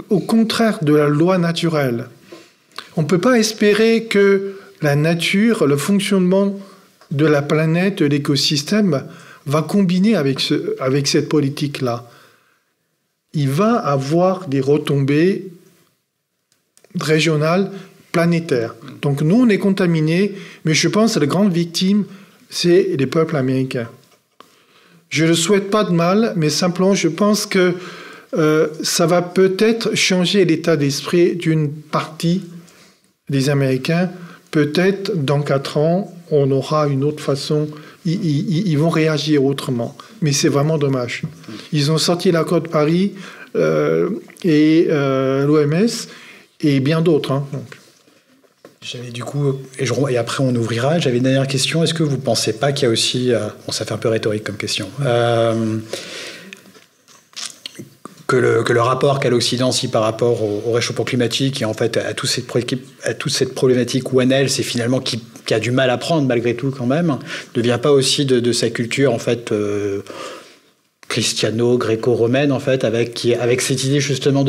au contraire de la loi naturelle, on ne peut pas espérer que la nature, le fonctionnement de la planète, de l'écosystème, va combiner avec cette politique-là. Il va avoir des retombées régionales, planétaires. Donc nous, on est contaminés, mais je pense que la grande victime, c'est les peuples américains. Je ne souhaite pas de mal, mais simplement, je pense que ça va peut-être changer l'état d'esprit d'une partie des Américains. Peut-être, dans 4 ans, on aura une autre façon... Ils vont réagir autrement. Mais c'est vraiment dommage. Ils ont sorti l'accord de Paris et l'OMS et bien d'autres. Hein. J'avais du coup, et après on ouvrira, j'avais une dernière question. Est-ce que vous ne pensez pas qu'il y a aussi... bon, ça fait un peu rhétorique comme question. Que le rapport qu'a l'Occident par rapport au réchauffement climatique et en fait à toute cette problématique One Health, c'est finalement qui a du mal à prendre malgré tout quand même, ne vient pas aussi de sa culture en fait christiano-gréco-romaine en fait, avec cette idée justement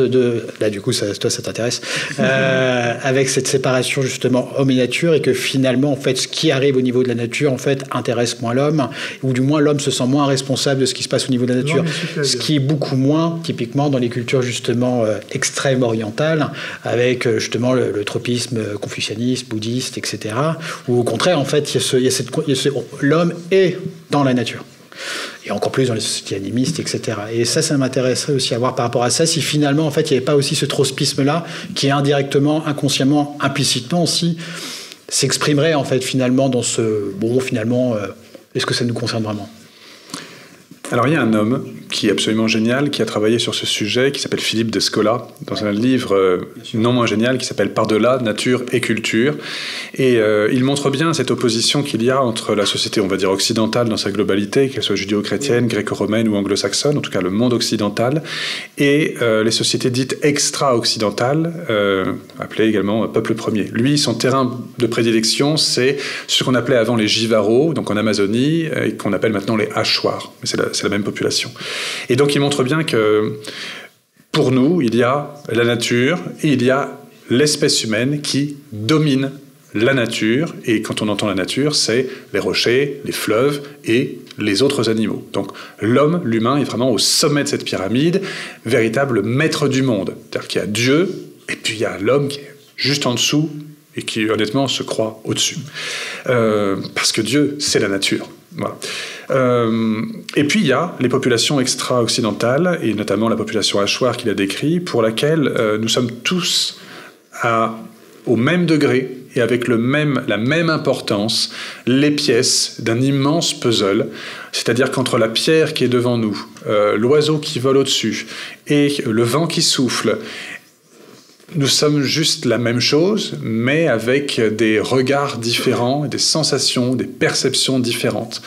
là du coup toi ça t'intéresse, avec cette séparation justement homme et nature, et que finalement en fait ce qui arrive au niveau de la nature en fait intéresse moins l'homme, ou du moins l'homme se sent moins responsable de ce qui se passe au niveau de la nature, ce qui est beaucoup moins typiquement dans les cultures justement extrêmes orientales, avec justement le tropisme confucianiste, bouddhiste, etc., où au contraire en fait l'homme est dans la nature. Et encore plus dans les sociétés animistes, etc. Et ça m'intéresserait aussi à voir par rapport à ça, si finalement, en fait, il n'y avait pas aussi ce tropisme-là, qui indirectement, inconsciemment, implicitement aussi, s'exprimerait, en fait, finalement, dans ce... Bon, finalement, est-ce que ça nous concerne vraiment ? Alors, il y a un homme qui est absolument génial, qui a travaillé sur ce sujet, qui s'appelle Philippe Descola, dans un livre non moins génial, qui s'appelle « Par-delà, nature et culture ». Et il montre bien cette opposition qu'il y a entre la société, on va dire, occidentale dans sa globalité, qu'elle soit judéo-chrétienne, gréco-romaine ou anglo-saxonne, en tout cas le monde occidental, et les sociétés dites extra-occidentales, appelées également peuple premier. Lui, son terrain de prédilection, c'est ce qu'on appelait avant les Jivaros, donc en Amazonie, et qu'on appelle maintenant les Hachoirs. Mais c'est la même population. Et donc il montre bien que pour nous, il y a la nature et il y a l'espèce humaine qui domine la nature. Et quand on entend la nature, c'est les rochers, les fleuves et les autres animaux. Donc l'humain est vraiment au sommet de cette pyramide, véritable maître du monde. C'est-à-dire qu'il y a Dieu et puis il y a l'homme qui est juste en dessous et qui honnêtement se croit au-dessus. Parce que Dieu, c'est la nature. Voilà. Et puis il y a les populations extra-occidentales, et notamment la population hachoir qu'il a décrit, pour laquelle nous sommes tous au même degré et avec la même importance, les pièces d'un immense puzzle. C'est-à-dire qu'entre la pierre qui est devant nous, l'oiseau qui vole au-dessus et le vent qui souffle, nous sommes juste la même chose, mais avec des regards différents, des sensations, des perceptions différentes.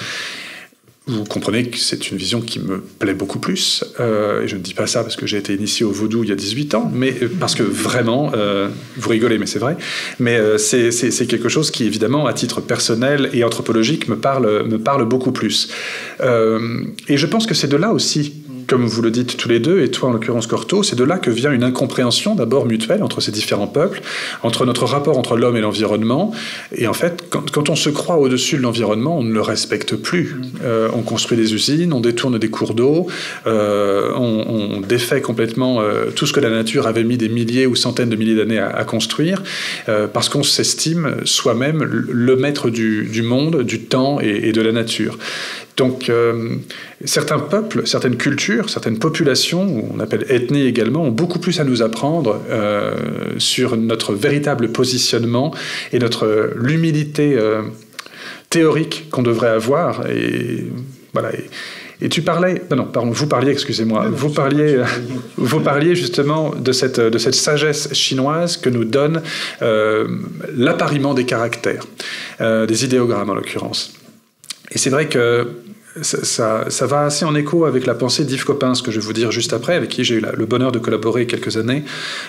Vous comprenez que c'est une vision qui me plaît beaucoup plus, et je ne dis pas ça parce que j'ai été initié au vaudou il y a 18 ans, mais parce que vraiment, vous rigolez, mais c'est vrai, mais c'est quelque chose qui, évidemment, à titre personnel et anthropologique, me parle beaucoup plus. Et je pense que c'est de là aussi, comme vous le dites tous les deux, et toi en l'occurrence Corto, c'est de là que vient une incompréhension d'abord mutuelle entre ces différents peuples, entre notre rapport entre l'homme et l'environnement. Et en fait, quand on se croit au-dessus de l'environnement, on ne le respecte plus. On construit des usines, on détourne des cours d'eau, on défait complètement tout ce que la nature avait mis des milliers ou centaines de milliers d'années à construire, parce qu'on s'estime soi-même le maître du monde, du temps et de la nature. Donc, certains peuples, certaines cultures, certaines populations, on appelle ethnies également, ont beaucoup plus à nous apprendre sur notre véritable positionnement et l'humilité théorique qu'on devrait avoir. Et voilà. Et tu parlais, vous parliez, excusez-moi, vous parliez justement de cette sagesse chinoise que nous donne l'appariement des caractères, des idéogrammes en l'occurrence. Et c'est vrai que ça va assez en écho avec la pensée d'Yves Coppens, que je vais vous dire juste après, avec qui j'ai eu le bonheur de collaborer quelques années.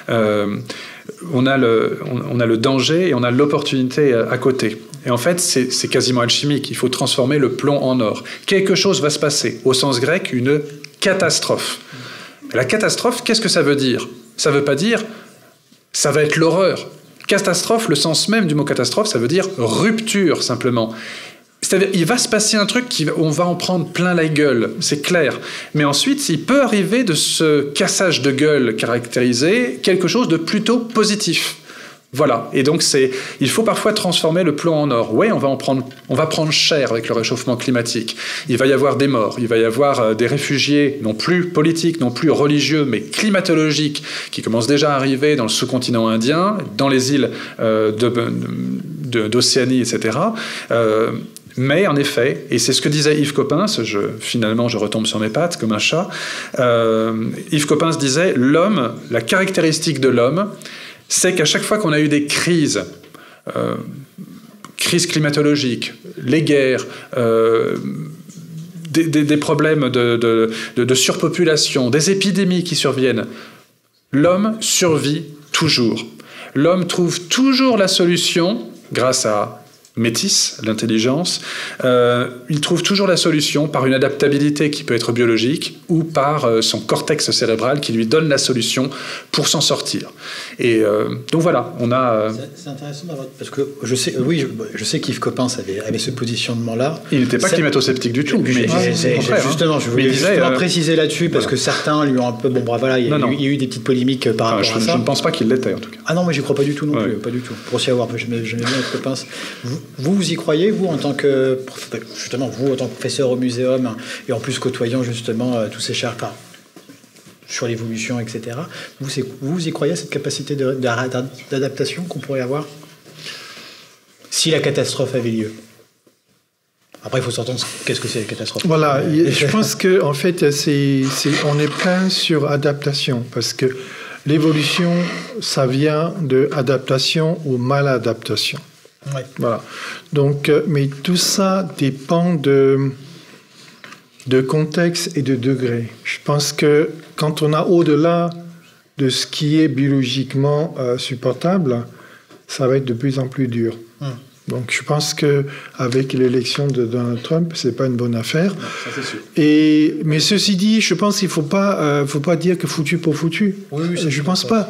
On a le danger et on a l'opportunité à côté. Et en fait, c'est quasiment alchimique. Il faut transformer le plomb en or. Quelque chose va se passer. Au sens grec, une catastrophe. La catastrophe, qu'est-ce que ça veut dire? Ça ne veut pas dire ça va être l'horreur. Catastrophe, le sens même du mot catastrophe, ça veut dire rupture, simplement. C'est-à-dire, il va se passer un truc, on va en prendre plein la gueule, c'est clair. Mais ensuite, il peut arriver de ce cassage de gueule caractérisé quelque chose de plutôt positif. Voilà. Et donc, il faut parfois transformer le plomb en or. Oui, on va prendre cher avec le réchauffement climatique. Il va y avoir des morts, il va y avoir des réfugiés, non plus politiques, non plus religieux, mais climatologiques, qui commencent déjà à arriver dans le sous-continent indien, dans les îles d'Océanie, etc. Mais en effet, et c'est ce que disait Yves Coppens, finalement je retombe sur mes pattes comme un chat, Yves Coppens disait « L'homme, la caractéristique de l'homme, c'est qu'à chaque fois qu'on a eu des crises, crises climatologiques, les guerres, des problèmes de surpopulation, des épidémies qui surviennent, l'homme survit toujours. L'homme trouve toujours la solution grâce à Métis, l'intelligence, il trouve toujours la solution par une adaptabilité qui peut être biologique ou par son cortex cérébral qui lui donne la solution pour s'en sortir. Et donc voilà, on a... C'est intéressant d'avoir... Parce que je sais qu'Yves Coppens avait ce positionnement-là. Il n'était pas climato-sceptique du tout. Justement, je voulais préciser là-dessus parce que certains lui ont un peu... il y a eu des petites polémiques par rapport à ça. Je ne pense pas qu'il l'était en tout cas. Ah non, moi j'y crois pas du tout non plus, pas du tout. Pour aussi avoir... J'aimais bien Yves Coppens. Vous y croyez, vous, en tant que professeur au muséum, et en plus côtoyant justement tous ces chercheurs sur l'évolution, etc. Vous y croyez à cette capacité d'adaptation qu'on pourrait avoir si la catastrophe avait lieu? Après, il faut s'entendre qu'est-ce que c'est la catastrophe. Voilà, je pense qu'en fait, on est plein sur adaptation, parce que l'évolution, ça vient de adaptation ou maladaptation. Ouais. Voilà. Donc, mais tout ça dépend de contexte et de degré. Je pense que quand on a au-delà de ce qui est biologiquement supportable, ça va être de plus en plus dur. Donc, je pense qu'avec l'élection de Donald Trump, c'est pas une bonne affaire. Non, ça, c'est sûr. Mais ceci dit, je pense qu'il faut pas dire que foutu pour foutu. Oui, je pense pas.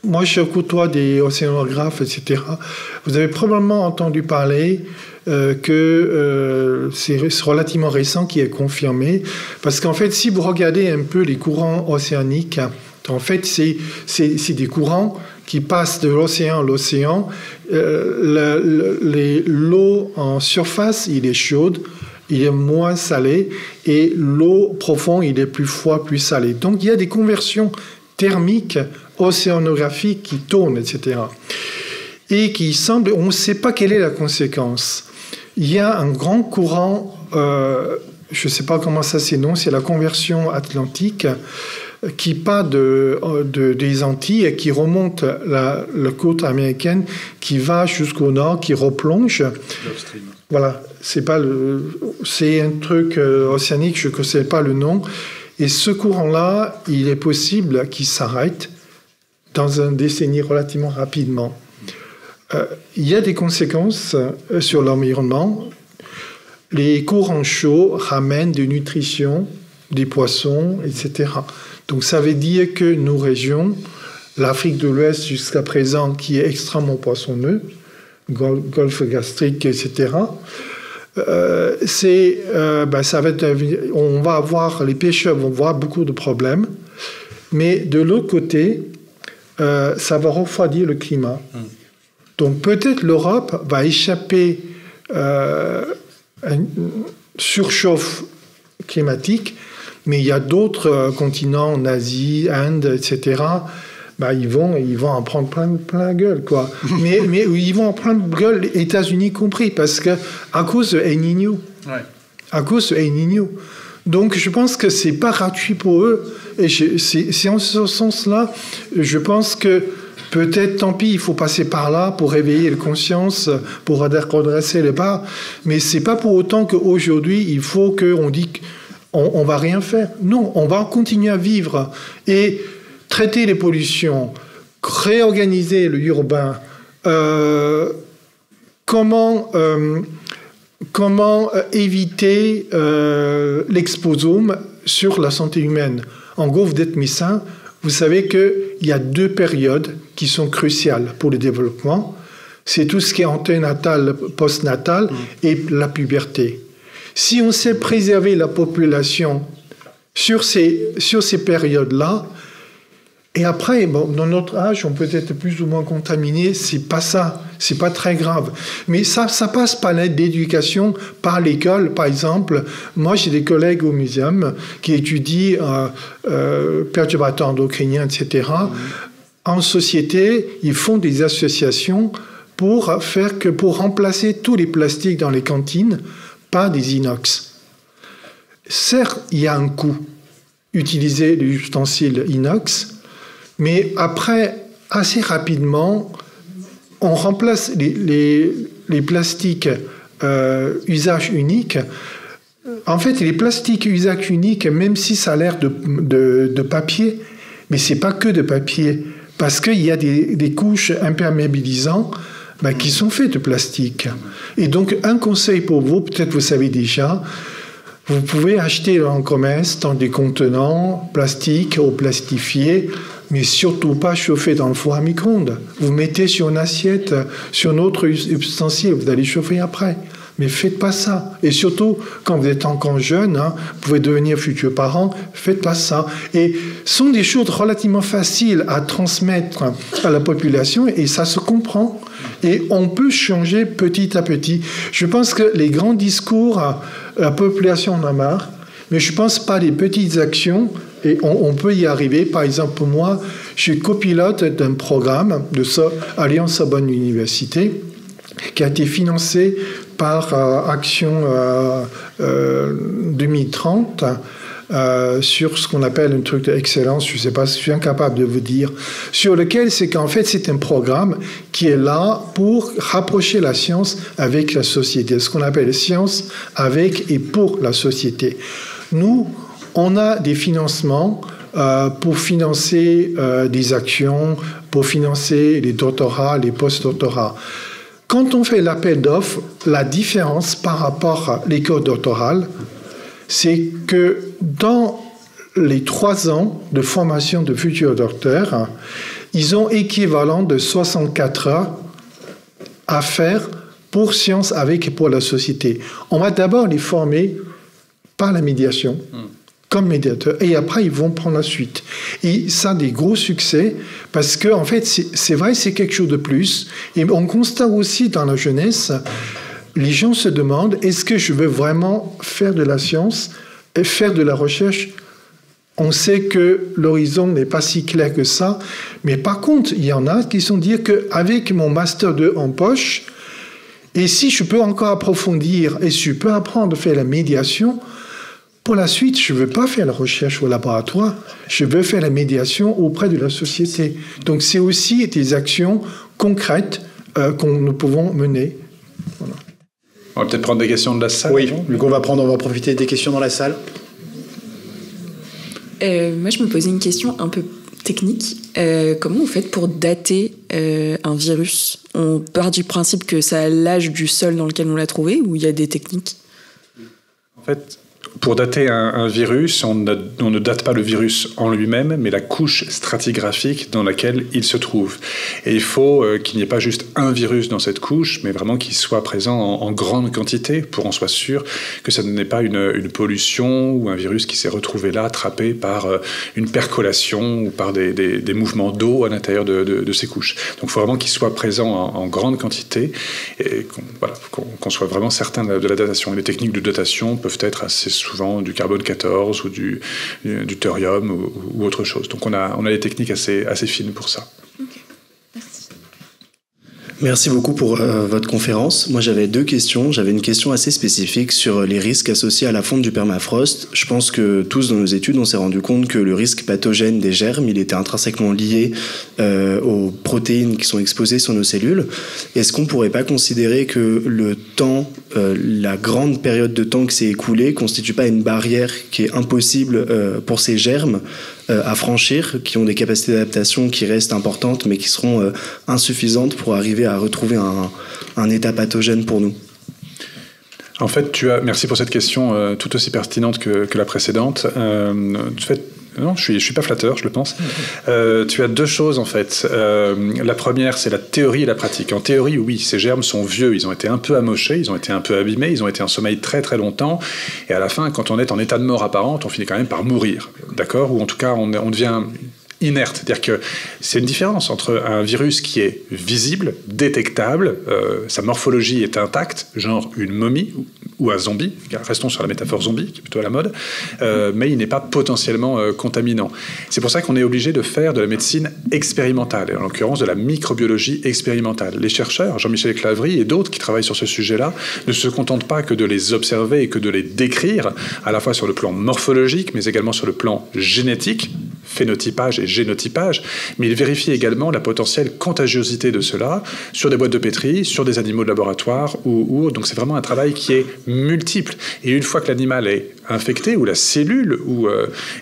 Moi, je côtoie des océanographes, etc. Vous avez probablement entendu parler que c'est relativement récent qui est confirmé. Parce qu'en fait, si vous regardez un peu les courants océaniques, en fait, c'est des courants qui passent de l'océan à l'océan. L'eau en surface, il est chaude, il est moins salé, et l'eau profonde, il est plus froid, plus salé. Donc, il y a des conversions thermiques océanographiques qui tournent, etc. Et qui semblent... On ne sait pas quelle est la conséquence. Il y a un grand courant, je ne sais pas comment ça s'énonce, c'est la conversion atlantique, qui part des Antilles et qui remonte la côte américaine, qui va jusqu'au nord, qui replonge. Voilà, c'est un truc océanique, je ne sais pas le nom. Et ce courant-là, il est possible qu'il s'arrête dans une décennie relativement rapidement. Il y a des conséquences sur l'environnement. Les courants chauds ramènent de nutrition, des poissons, etc. Donc ça veut dire que nos régions, l'Afrique de l'Ouest jusqu'à présent, qui est extrêmement poissonneux, golfe gastrique, etc., les pêcheurs vont avoir beaucoup de problèmes, mais de l'autre côté, ça va refroidir le climat. Donc peut-être l'Europe va échapper à une surchauffe climatique, mais il y a d'autres continents, en Asie, Inde, etc., ils vont en prendre plein la gueule, quoi. mais ils vont en prendre gueule, les États-Unis compris, parce que à cause de El Niño. Ouais. à cause de El Niño. Donc je pense que c'est pas gratuit pour eux. Et c'est en ce sens-là, je pense que peut-être, tant pis, il faut passer par là pour réveiller les consciences, pour redresser les barres. Mais c'est pas pour autant qu'aujourd'hui, il faut qu'on dise qu'on va rien faire. Non, on va continuer à vivre et traiter les pollutions, réorganiser le urbain. Comment éviter l'exposome sur la santé humaine. En gros, vous êtes médecin, vous savez qu'il y a 2 périodes qui sont cruciales pour le développement. C'est tout ce qui est anténatal, postnatal et la puberté. Si on sait préserver la population sur ces périodes-là, et après, bon, dans notre âge, on peut être plus ou moins contaminé, c'est pas ça, c'est pas très grave. Mais ça passe par l'éducation, par l'école, par exemple. Moi, j'ai des collègues au muséum qui étudient perturbateurs endocriniens, etc. En société, ils font des associations pour remplacer tous les plastiques dans les cantines par des inox. Certes, il y a un coût, utiliser les ustensiles inox, mais après, assez rapidement, on remplace les plastiques usage unique. En fait, les plastiques usage unique, même si ça a l'air de papier, mais c'est pas que de papier, parce qu'il y a des couches imperméabilisantes qui sont faites de plastique. Et donc, un conseil pour vous, peut-être vous savez déjà, vous pouvez acheter en commerce dans des contenants plastiques ou plastifiés, mais surtout pas chauffer dans le four à micro-ondes. Vous mettez sur une assiette, sur un autre ustensile, vous allez chauffer après. Mais faites pas ça. Et surtout, quand vous êtes encore jeune, vous pouvez devenir futurs parents, faites pas ça. Et ce sont des choses relativement faciles à transmettre à la population, et ça se comprend. Et on peut changer petit à petit. Je pense que les grands discours, la population en a marre, mais je ne pense pas les petites actions, et on peut y arriver. Par exemple, pour moi, je suis copilote d'un programme de Alliance Sorbonne Université qui a été financé par Action 2030 sur ce qu'on appelle un truc d'excellence, je ne sais pas si je suis incapable de vous dire, sur lequel c'est qu'en fait c'est un programme qui est là pour rapprocher la science avec la société, ce qu'on appelle science avec et pour la société. Nous, on a des financements pour financer des actions, pour financer les doctorats, les post-doctorats. Quand on fait l'appel d'offres, la différence par rapport à l'école doctorale, c'est que dans les 3 ans de formation de futurs docteurs, ils ont équivalent de 64 heures à faire pour science avec et pour la société. On va d'abord les former par la médiation, comme médiateur, et après ils vont prendre la suite. Et ça a des gros succès, parce que en fait, c'est vrai, c'est quelque chose de plus. Et on constate aussi dans la jeunesse, les gens se demandent, est-ce que je veux vraiment faire de la science et faire de la recherche? On sait que l'horizon n'est pas si clair que ça, mais par contre, il y en a qui sont dire qu'avec mon Master 2 en poche, et si je peux encore approfondir, et si je peux apprendre à faire la médiation, pour la suite, je ne veux pas faire la recherche au laboratoire, je veux faire la médiation auprès de la société. Donc c'est aussi des actions concrètes que nous pouvons mener. Voilà. On va peut-être prendre des questions de la salle. Oui, donc on va profiter des questions dans la salle. Moi, je me posais une question un peu technique. Comment vous faites pour dater un virus? On part du principe que ça a l'âge du sol dans lequel on l'a trouvé, ou il y a des techniques? En fait, pour dater un virus, on ne date pas le virus en lui-même, mais la couche stratigraphique dans laquelle il se trouve. Et il faut qu'il n'y ait pas juste un virus dans cette couche, mais vraiment qu'il soit présent en grande quantité pour en soit sûr que ça n'est pas une pollution ou un virus qui s'est retrouvé là, attrapé par une percolation ou par des mouvements d'eau à l'intérieur de ces couches. Donc il faut vraiment qu'il soit présent en grande quantité et qu'on soit vraiment certain de la datation. Et les techniques de datation peuvent être assez souvent du carbone 14 ou du thorium ou autre chose. Donc on a des techniques assez fines pour ça. Ok, merci. Merci beaucoup pour votre conférence. Moi, j'avais 2 questions. J'avais une question assez spécifique sur les risques associés à la fonte du permafrost. Je pense que tous, dans nos études, on s'est rendu compte que le risque pathogène des germes, il était intrinsèquement lié aux protéines qui sont exposées sur nos cellules. Est-ce qu'on ne pourrait pas considérer que le temps, la grande période de temps qui s'est écoulée, ne constitue pas une barrière qui est impossible pour ces germes à franchir, qui ont des capacités d'adaptation qui restent importantes, mais qui seront insuffisantes pour arriver à retrouver un état pathogène pour nous? En fait, merci pour cette question tout aussi pertinente que la précédente. Non, je suis pas flatteur, je le pense. Tu as 2 choses, en fait. La première, c'est la théorie et la pratique. En théorie, oui, ces germes sont vieux, ils ont été un peu amochés, ils ont été un peu abîmés, ils ont été en sommeil très très longtemps, et à la fin, quand on est en état de mort apparente, on finit quand même par mourir, d'accord? Ou en tout cas, on devient inerte. C'est-à-dire que c'est une différence entre un virus qui est visible, détectable, sa morphologie est intacte, genre une momie ou un zombie, restons sur la métaphore zombie, qui est plutôt à la mode, mais il n'est pas potentiellement contaminant. C'est pour ça qu'on est obligé de faire de la médecine expérimentale, et en l'occurrence de la microbiologie expérimentale. Les chercheurs, Jean-Michel Clavry et d'autres qui travaillent sur ce sujet-là, ne se contentent pas que de les observer et que de les décrire, à la fois sur le plan morphologique, mais également sur le plan génétique, phénotypage et génotypage, mais il vérifie également la potentielle contagiosité de cela sur des boîtes de pétri, sur des animaux de laboratoire ou donc c'est vraiment un travail qui est multiple. Et une fois que l'animal est infecté ou la cellule,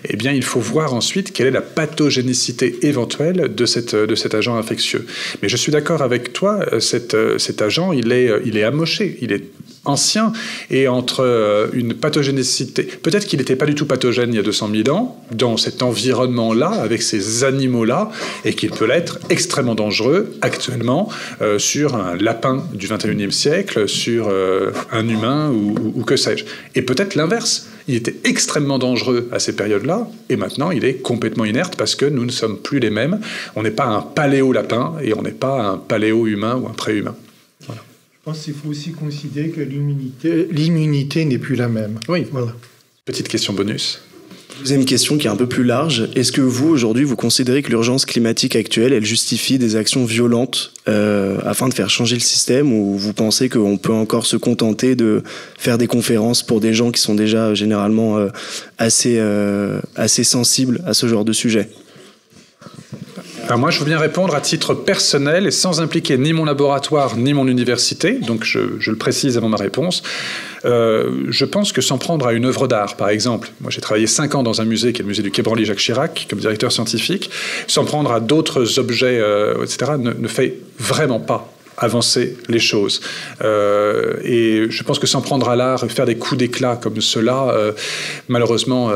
eh bien il faut voir ensuite quelle est la pathogénicité éventuelle de cet agent infectieux. Mais je suis d'accord avec toi, cet agent il est amoché, il est ancien, et entre une pathogénicité... Peut-être qu'il n'était pas du tout pathogène il y a 200 000 ans, dans cet environnement-là, avec ces animaux-là, et qu'il peut l'être extrêmement dangereux, actuellement, sur un lapin du 21e siècle, sur un humain, ou que sais-je. Et peut-être l'inverse. Il était extrêmement dangereux à ces périodes-là, et maintenant il est complètement inerte, parce que nous ne sommes plus les mêmes. On n'est pas un paléo-lapin, et on n'est pas un paléo-humain ou un pré-humain. Voilà. Je pense qu'il faut aussi considérer que l'immunité n'est plus la même. Oui. Voilà. Petite question bonus. Deuxième question qui est un peu plus large. Est-ce que vous, aujourd'hui, vous considérez que l'urgence climatique actuelle, elle justifie des actions violentes afin de faire changer le système, ou vous pensez qu'on peut encore se contenter de faire des conférences pour des gens qui sont déjà généralement assez sensibles à ce genre de sujet? Alors moi, je veux bien répondre à titre personnel et sans impliquer ni mon laboratoire ni mon université, donc je le précise avant ma réponse. Je pense que s'en prendre à une œuvre d'art, par exemple, moi j'ai travaillé 5 ans dans un musée qui est le musée du Quai Branly Jacques Chirac, comme directeur scientifique, s'en prendre à d'autres objets, etc., ne fait vraiment pas avancer les choses. Et je pense que s'en prendre à l'art, faire des coups d'éclat comme cela, malheureusement...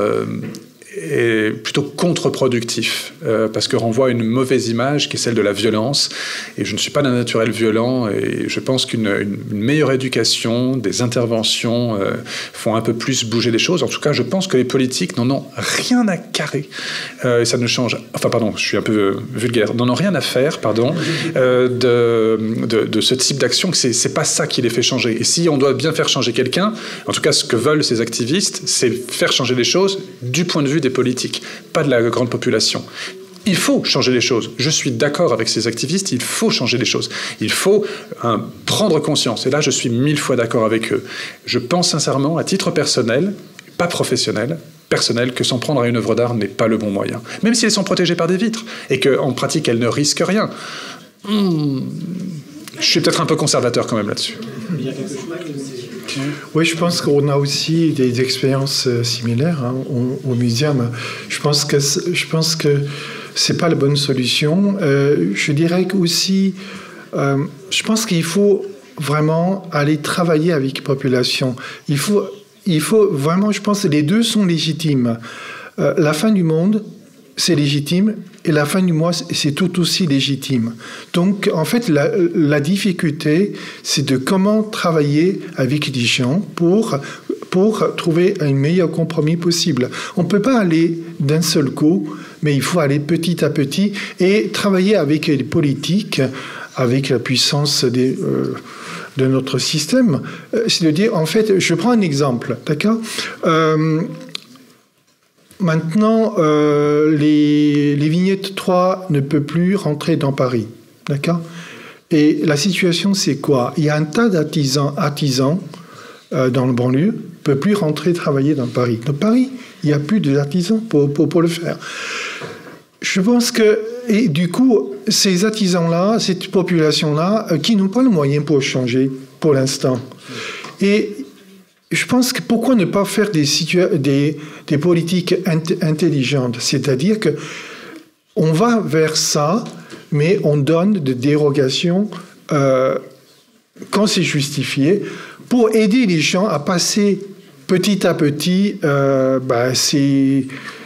est plutôt contre-productif, parce que renvoie une mauvaise image qui est celle de la violence, et je ne suis pas d'un naturel violent, et je pense qu'une meilleure éducation, des interventions font un peu plus bouger les choses. En tout cas, je pense que les politiques n'en ont rien à carrer, et ça ne change... Enfin, pardon, je suis un peu vulgaire, n'en ont rien à faire, pardon, de ce type d'action, que c'est pas ça qui les fait changer. Et si on doit bien faire changer quelqu'un, en tout cas, ce que veulent ces activistes, c'est faire changer les choses du point de vue des politiques, pas de la grande population. Il faut changer les choses. Je suis d'accord avec ces activistes, il faut changer les choses. Il faut prendre conscience. Et là, je suis 1000 fois d'accord avec eux. Je pense sincèrement, à titre personnel, pas professionnel, personnel, que s'en prendre à une œuvre d'art n'est pas le bon moyen. Même si elles sont protégées par des vitres et qu'en pratique, elles ne risquent rien. Je suis peut-être un peu conservateur quand même là-dessus. Oui, je pense qu'on a aussi des expériences similaires au muséum. Je pense que c'est pas la bonne solution. Je dirais aussi, je pense qu'il faut vraiment aller travailler avec la population. Il faut vraiment, je pense que les deux sont légitimes. La fin du monde, c'est légitime, et la fin du mois, c'est tout aussi légitime. Donc, en fait, la difficulté, c'est de comment travailler avec les gens pour trouver un meilleur compromis possible. On ne peut pas aller d'un seul coup, mais il faut aller petit à petit et travailler avec les politiques, avec la puissance de notre système. C'est-à-dire, en fait, je prends un exemple, d'accord ? Maintenant, les vignettes 3 ne peuvent plus rentrer dans Paris, d'accord ? Et la situation, c'est quoi? Il y a un tas d'artisans dans le banlieue ne peuvent plus rentrer travailler dans Paris. Dans Paris, il n'y a plus d'artisans pour le faire. Je pense que, et du coup, ces artisans-là, cette population-là, qui n'ont pas le moyen pour changer pour l'instant. Et je pense que pourquoi ne pas faire des politiques intelligentes? C'est-à-dire que on va vers ça, mais on donne des dérogations quand c'est justifié pour aider les gens à passer petit à petit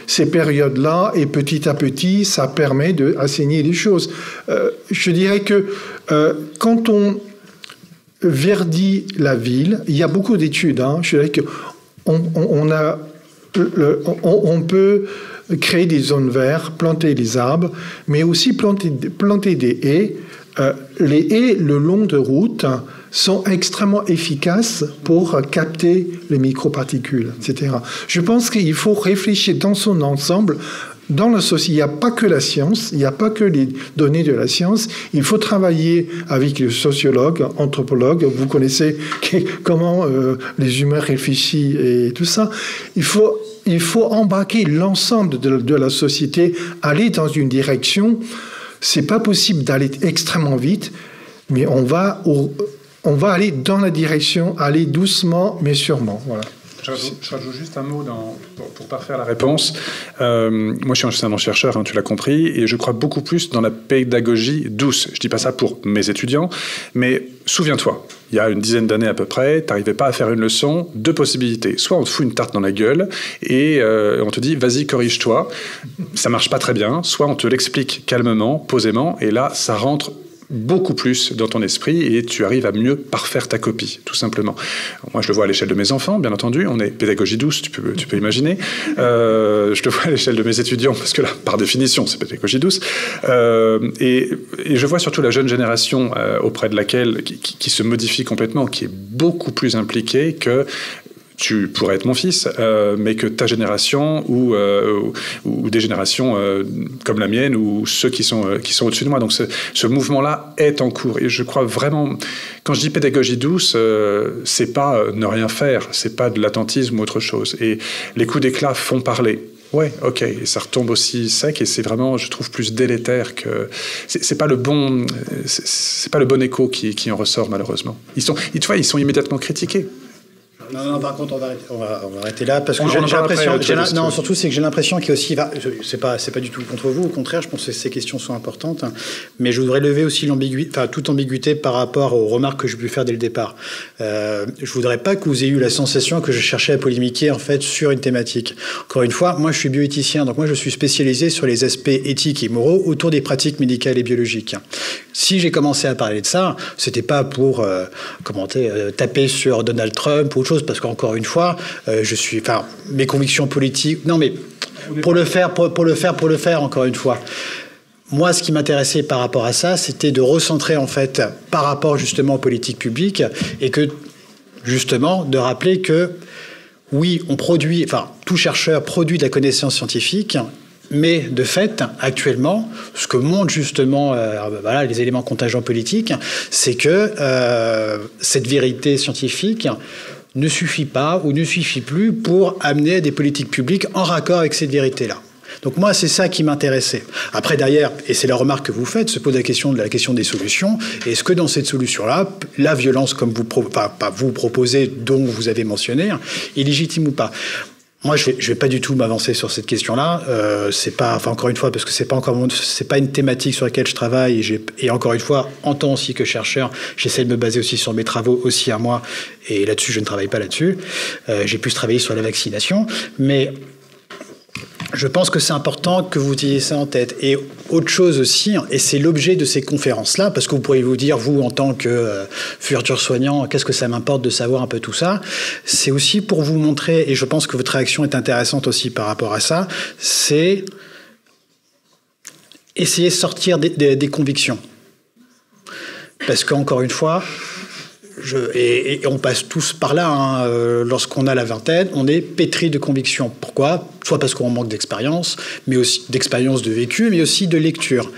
ces périodes-là, et petit à petit, ça permet d'assainir les choses. Je dirais que quand on verdit la ville, il y a beaucoup d'études. Je dirais que on peut créer des zones vertes, planter des arbres, mais aussi planter des haies. Les haies le long de routes sont extrêmement efficaces pour capter les microparticules, etc. Je pense qu'il faut réfléchir dans son ensemble. Dans la société, il n'y a pas que la science, il n'y a pas que les données de la science. Il faut travailler avec les sociologues, anthropologues. Vous connaissez comment les humains réfléchissent et tout ça. Il faut embarquer l'ensemble de la société, aller dans une direction. C'est pas possible d'aller extrêmement vite, mais on va aller dans la direction, aller doucement, mais sûrement. Voilà. Je rajoute juste un mot pour parfaire la réponse. Moi, je suis un enseignant-chercheur, tu l'as compris, et je crois beaucoup plus dans la pédagogie douce. Je ne dis pas ça pour mes étudiants, mais souviens-toi, il y a une dizaine d'années à peu près, tu n'arrivais pas à faire une leçon, deux possibilités. Soit on te fout une tarte dans la gueule et on te dit « vas-y, corrige-toi ». Ça ne marche pas très bien. Soit on te l'explique calmement, posément, et là, ça rentre beaucoup plus dans ton esprit et tu arrives à mieux parfaire ta copie, tout simplement. Moi, je le vois à l'échelle de mes enfants, bien entendu. On est pédagogie douce, tu peux imaginer. Je le vois à l'échelle de mes étudiants, parce que là, par définition, c'est pédagogie douce. Et je vois surtout la jeune génération auprès de laquelle qui se modifie complètement, qui est beaucoup plus impliquée que tu pourrais être mon fils, mais que ta génération ou des générations comme la mienne ou ceux qui sont au-dessus de moi. Donc ce mouvement-là est en cours. Et je crois vraiment, quand je dis pédagogie douce, c'est pas ne rien faire, c'est pas de l'attentisme ou autre chose. Et les coups d'éclat font parler. Ouais, ok, et ça retombe aussi sec et c'est vraiment, je trouve, plus délétère que c'est pas le bon écho qui en ressort malheureusement. Ils sont immédiatement critiqués. Non, par contre, on va arrêter là parce que j'ai l'impression. Non, surtout, c'est que j'ai l'impression qu'il y a aussi. C'est pas du tout contre vous. Au contraire, je pense que ces questions sont importantes. Mais je voudrais lever aussi toute ambiguïté par rapport aux remarques que j'ai pu faire dès le départ. Je voudrais pas que vous ayez eu la sensation que je cherchais à polémiquer en fait sur une thématique. Encore une fois, moi, je suis bioéthicien, donc moi, je suis spécialisé sur les aspects éthiques et moraux autour des pratiques médicales et biologiques. Si j'ai commencé à parler de ça, c'était pas pour taper sur Donald Trump ou autre chose. Parce qu'encore une fois, mes convictions politiques. Non, mais pour le faire, encore une fois. Moi, ce qui m'intéressait par rapport à ça, c'était de recentrer en fait par rapport justement aux politiques publiques et que justement de rappeler que oui, tout chercheur produit de la connaissance scientifique. Mais de fait, actuellement, ce que montrent justement les éléments contingents politiques, c'est que cette vérité scientifique ne suffit pas ou ne suffit plus pour amener à des politiques publiques en raccord avec cette vérité-là. Donc moi, c'est ça qui m'intéressait. Après, derrière, et c'est la remarque que vous faites, se pose la question des solutions. Est-ce que dans cette solution-là, la violence, comme vous proposez, dont vous avez mentionné, est légitime ou pas ? Moi, je vais pas du tout m'avancer sur cette question-là. Encore une fois, parce que c'est pas une thématique sur laquelle je travaille. Et encore une fois, en tant aussi que chercheur, j'essaie de me baser aussi sur mes travaux aussi à moi. Et là-dessus, je ne travaille pas là-dessus. J'ai plus travaillé sur la vaccination, mais je pense que c'est important que vous ayez ça en tête. Et autre chose aussi, et c'est l'objet de ces conférences-là, parce que vous pourriez vous dire, vous, en tant que futur soignant, qu'est-ce que ça m'importe de savoir un peu tout ça ? C'est aussi pour vous montrer, et je pense que votre réaction est intéressante aussi par rapport à ça, c'est essayer de sortir des convictions. Parce qu'encore une fois, et on passe tous par là, lorsqu'on a la vingtaine, on est pétri de convictions. Pourquoi ? Soit parce qu'on manque d'expérience, mais aussi d'expérience de vécu, mais aussi de lecture.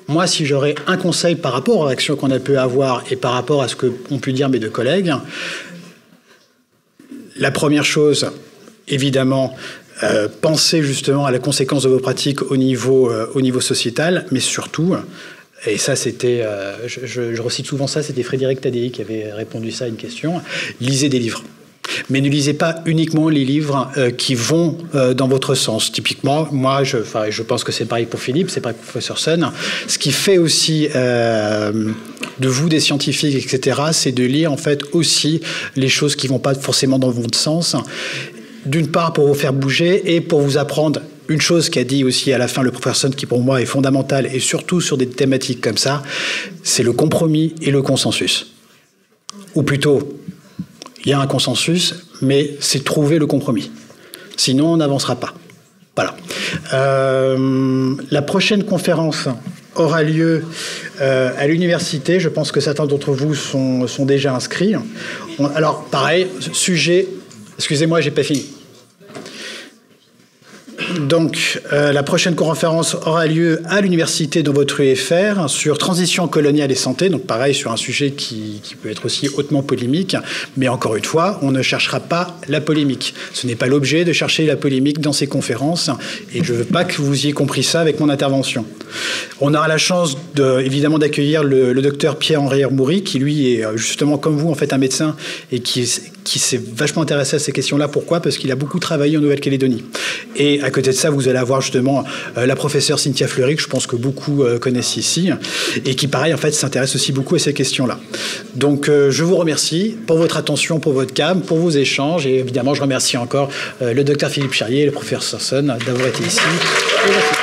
moi, si j'aurais un conseil par rapport aux réactions qu'on a pu avoir et par rapport à ce qu'ont pu dire mes deux collègues, la première chose, évidemment, pensez justement à la conséquence de vos pratiques au niveau sociétal, mais surtout, et ça c'était, je recite souvent ça, c'était Frédéric Tadei qui avait répondu ça à une question, lisez des livres. Mais ne lisez pas uniquement les livres qui vont dans votre sens. Typiquement, moi, je pense que c'est pareil pour Philippe, c'est pareil pour Professeur Sun. Ce qui fait aussi de vous des scientifiques, etc., c'est de lire en fait aussi les choses qui ne vont pas forcément dans votre sens. D'une part, pour vous faire bouger et pour vous apprendre une chose qu'a dit aussi à la fin le professeur Sun, qui pour moi est fondamentale, et surtout sur des thématiques comme ça, c'est le compromis et le consensus. Ou plutôt, il y a un consensus, mais c'est trouver le compromis. Sinon, on n'avancera pas. Voilà. La prochaine conférence aura lieu à l'université. Je pense que certains d'entre vous sont déjà inscrits. Alors, pareil, sujet... Excusez-moi, j'ai pas fini. Donc, la prochaine conférence aura lieu à l'université de votre UFR sur transition coloniale et santé. Donc, pareil, sur un sujet qui peut être aussi hautement polémique. Mais encore une fois, on ne cherchera pas la polémique. Ce n'est pas l'objet de chercher la polémique dans ces conférences. Et je ne veux pas que vous ayez compris ça avec mon intervention. On aura la chance, évidemment, d'accueillir le docteur Pierre-Henri Hermoury, qui, lui, est justement comme vous, en fait, un médecin et qui s'est vachement intéressé à ces questions-là. Pourquoi ? Parce qu'il a beaucoup travaillé en Nouvelle-Calédonie. Et à côté de ça, vous allez avoir justement la professeure Cynthia Fleury, que je pense que beaucoup connaissent ici, et qui, pareil, en fait, s'intéresse aussi beaucoup à ces questions-là. Donc, je vous remercie pour votre attention, pour votre calme, pour vos échanges, et évidemment, je remercie encore le docteur Philippe Charlier et le professeur Sun d'avoir été ici. Et merci.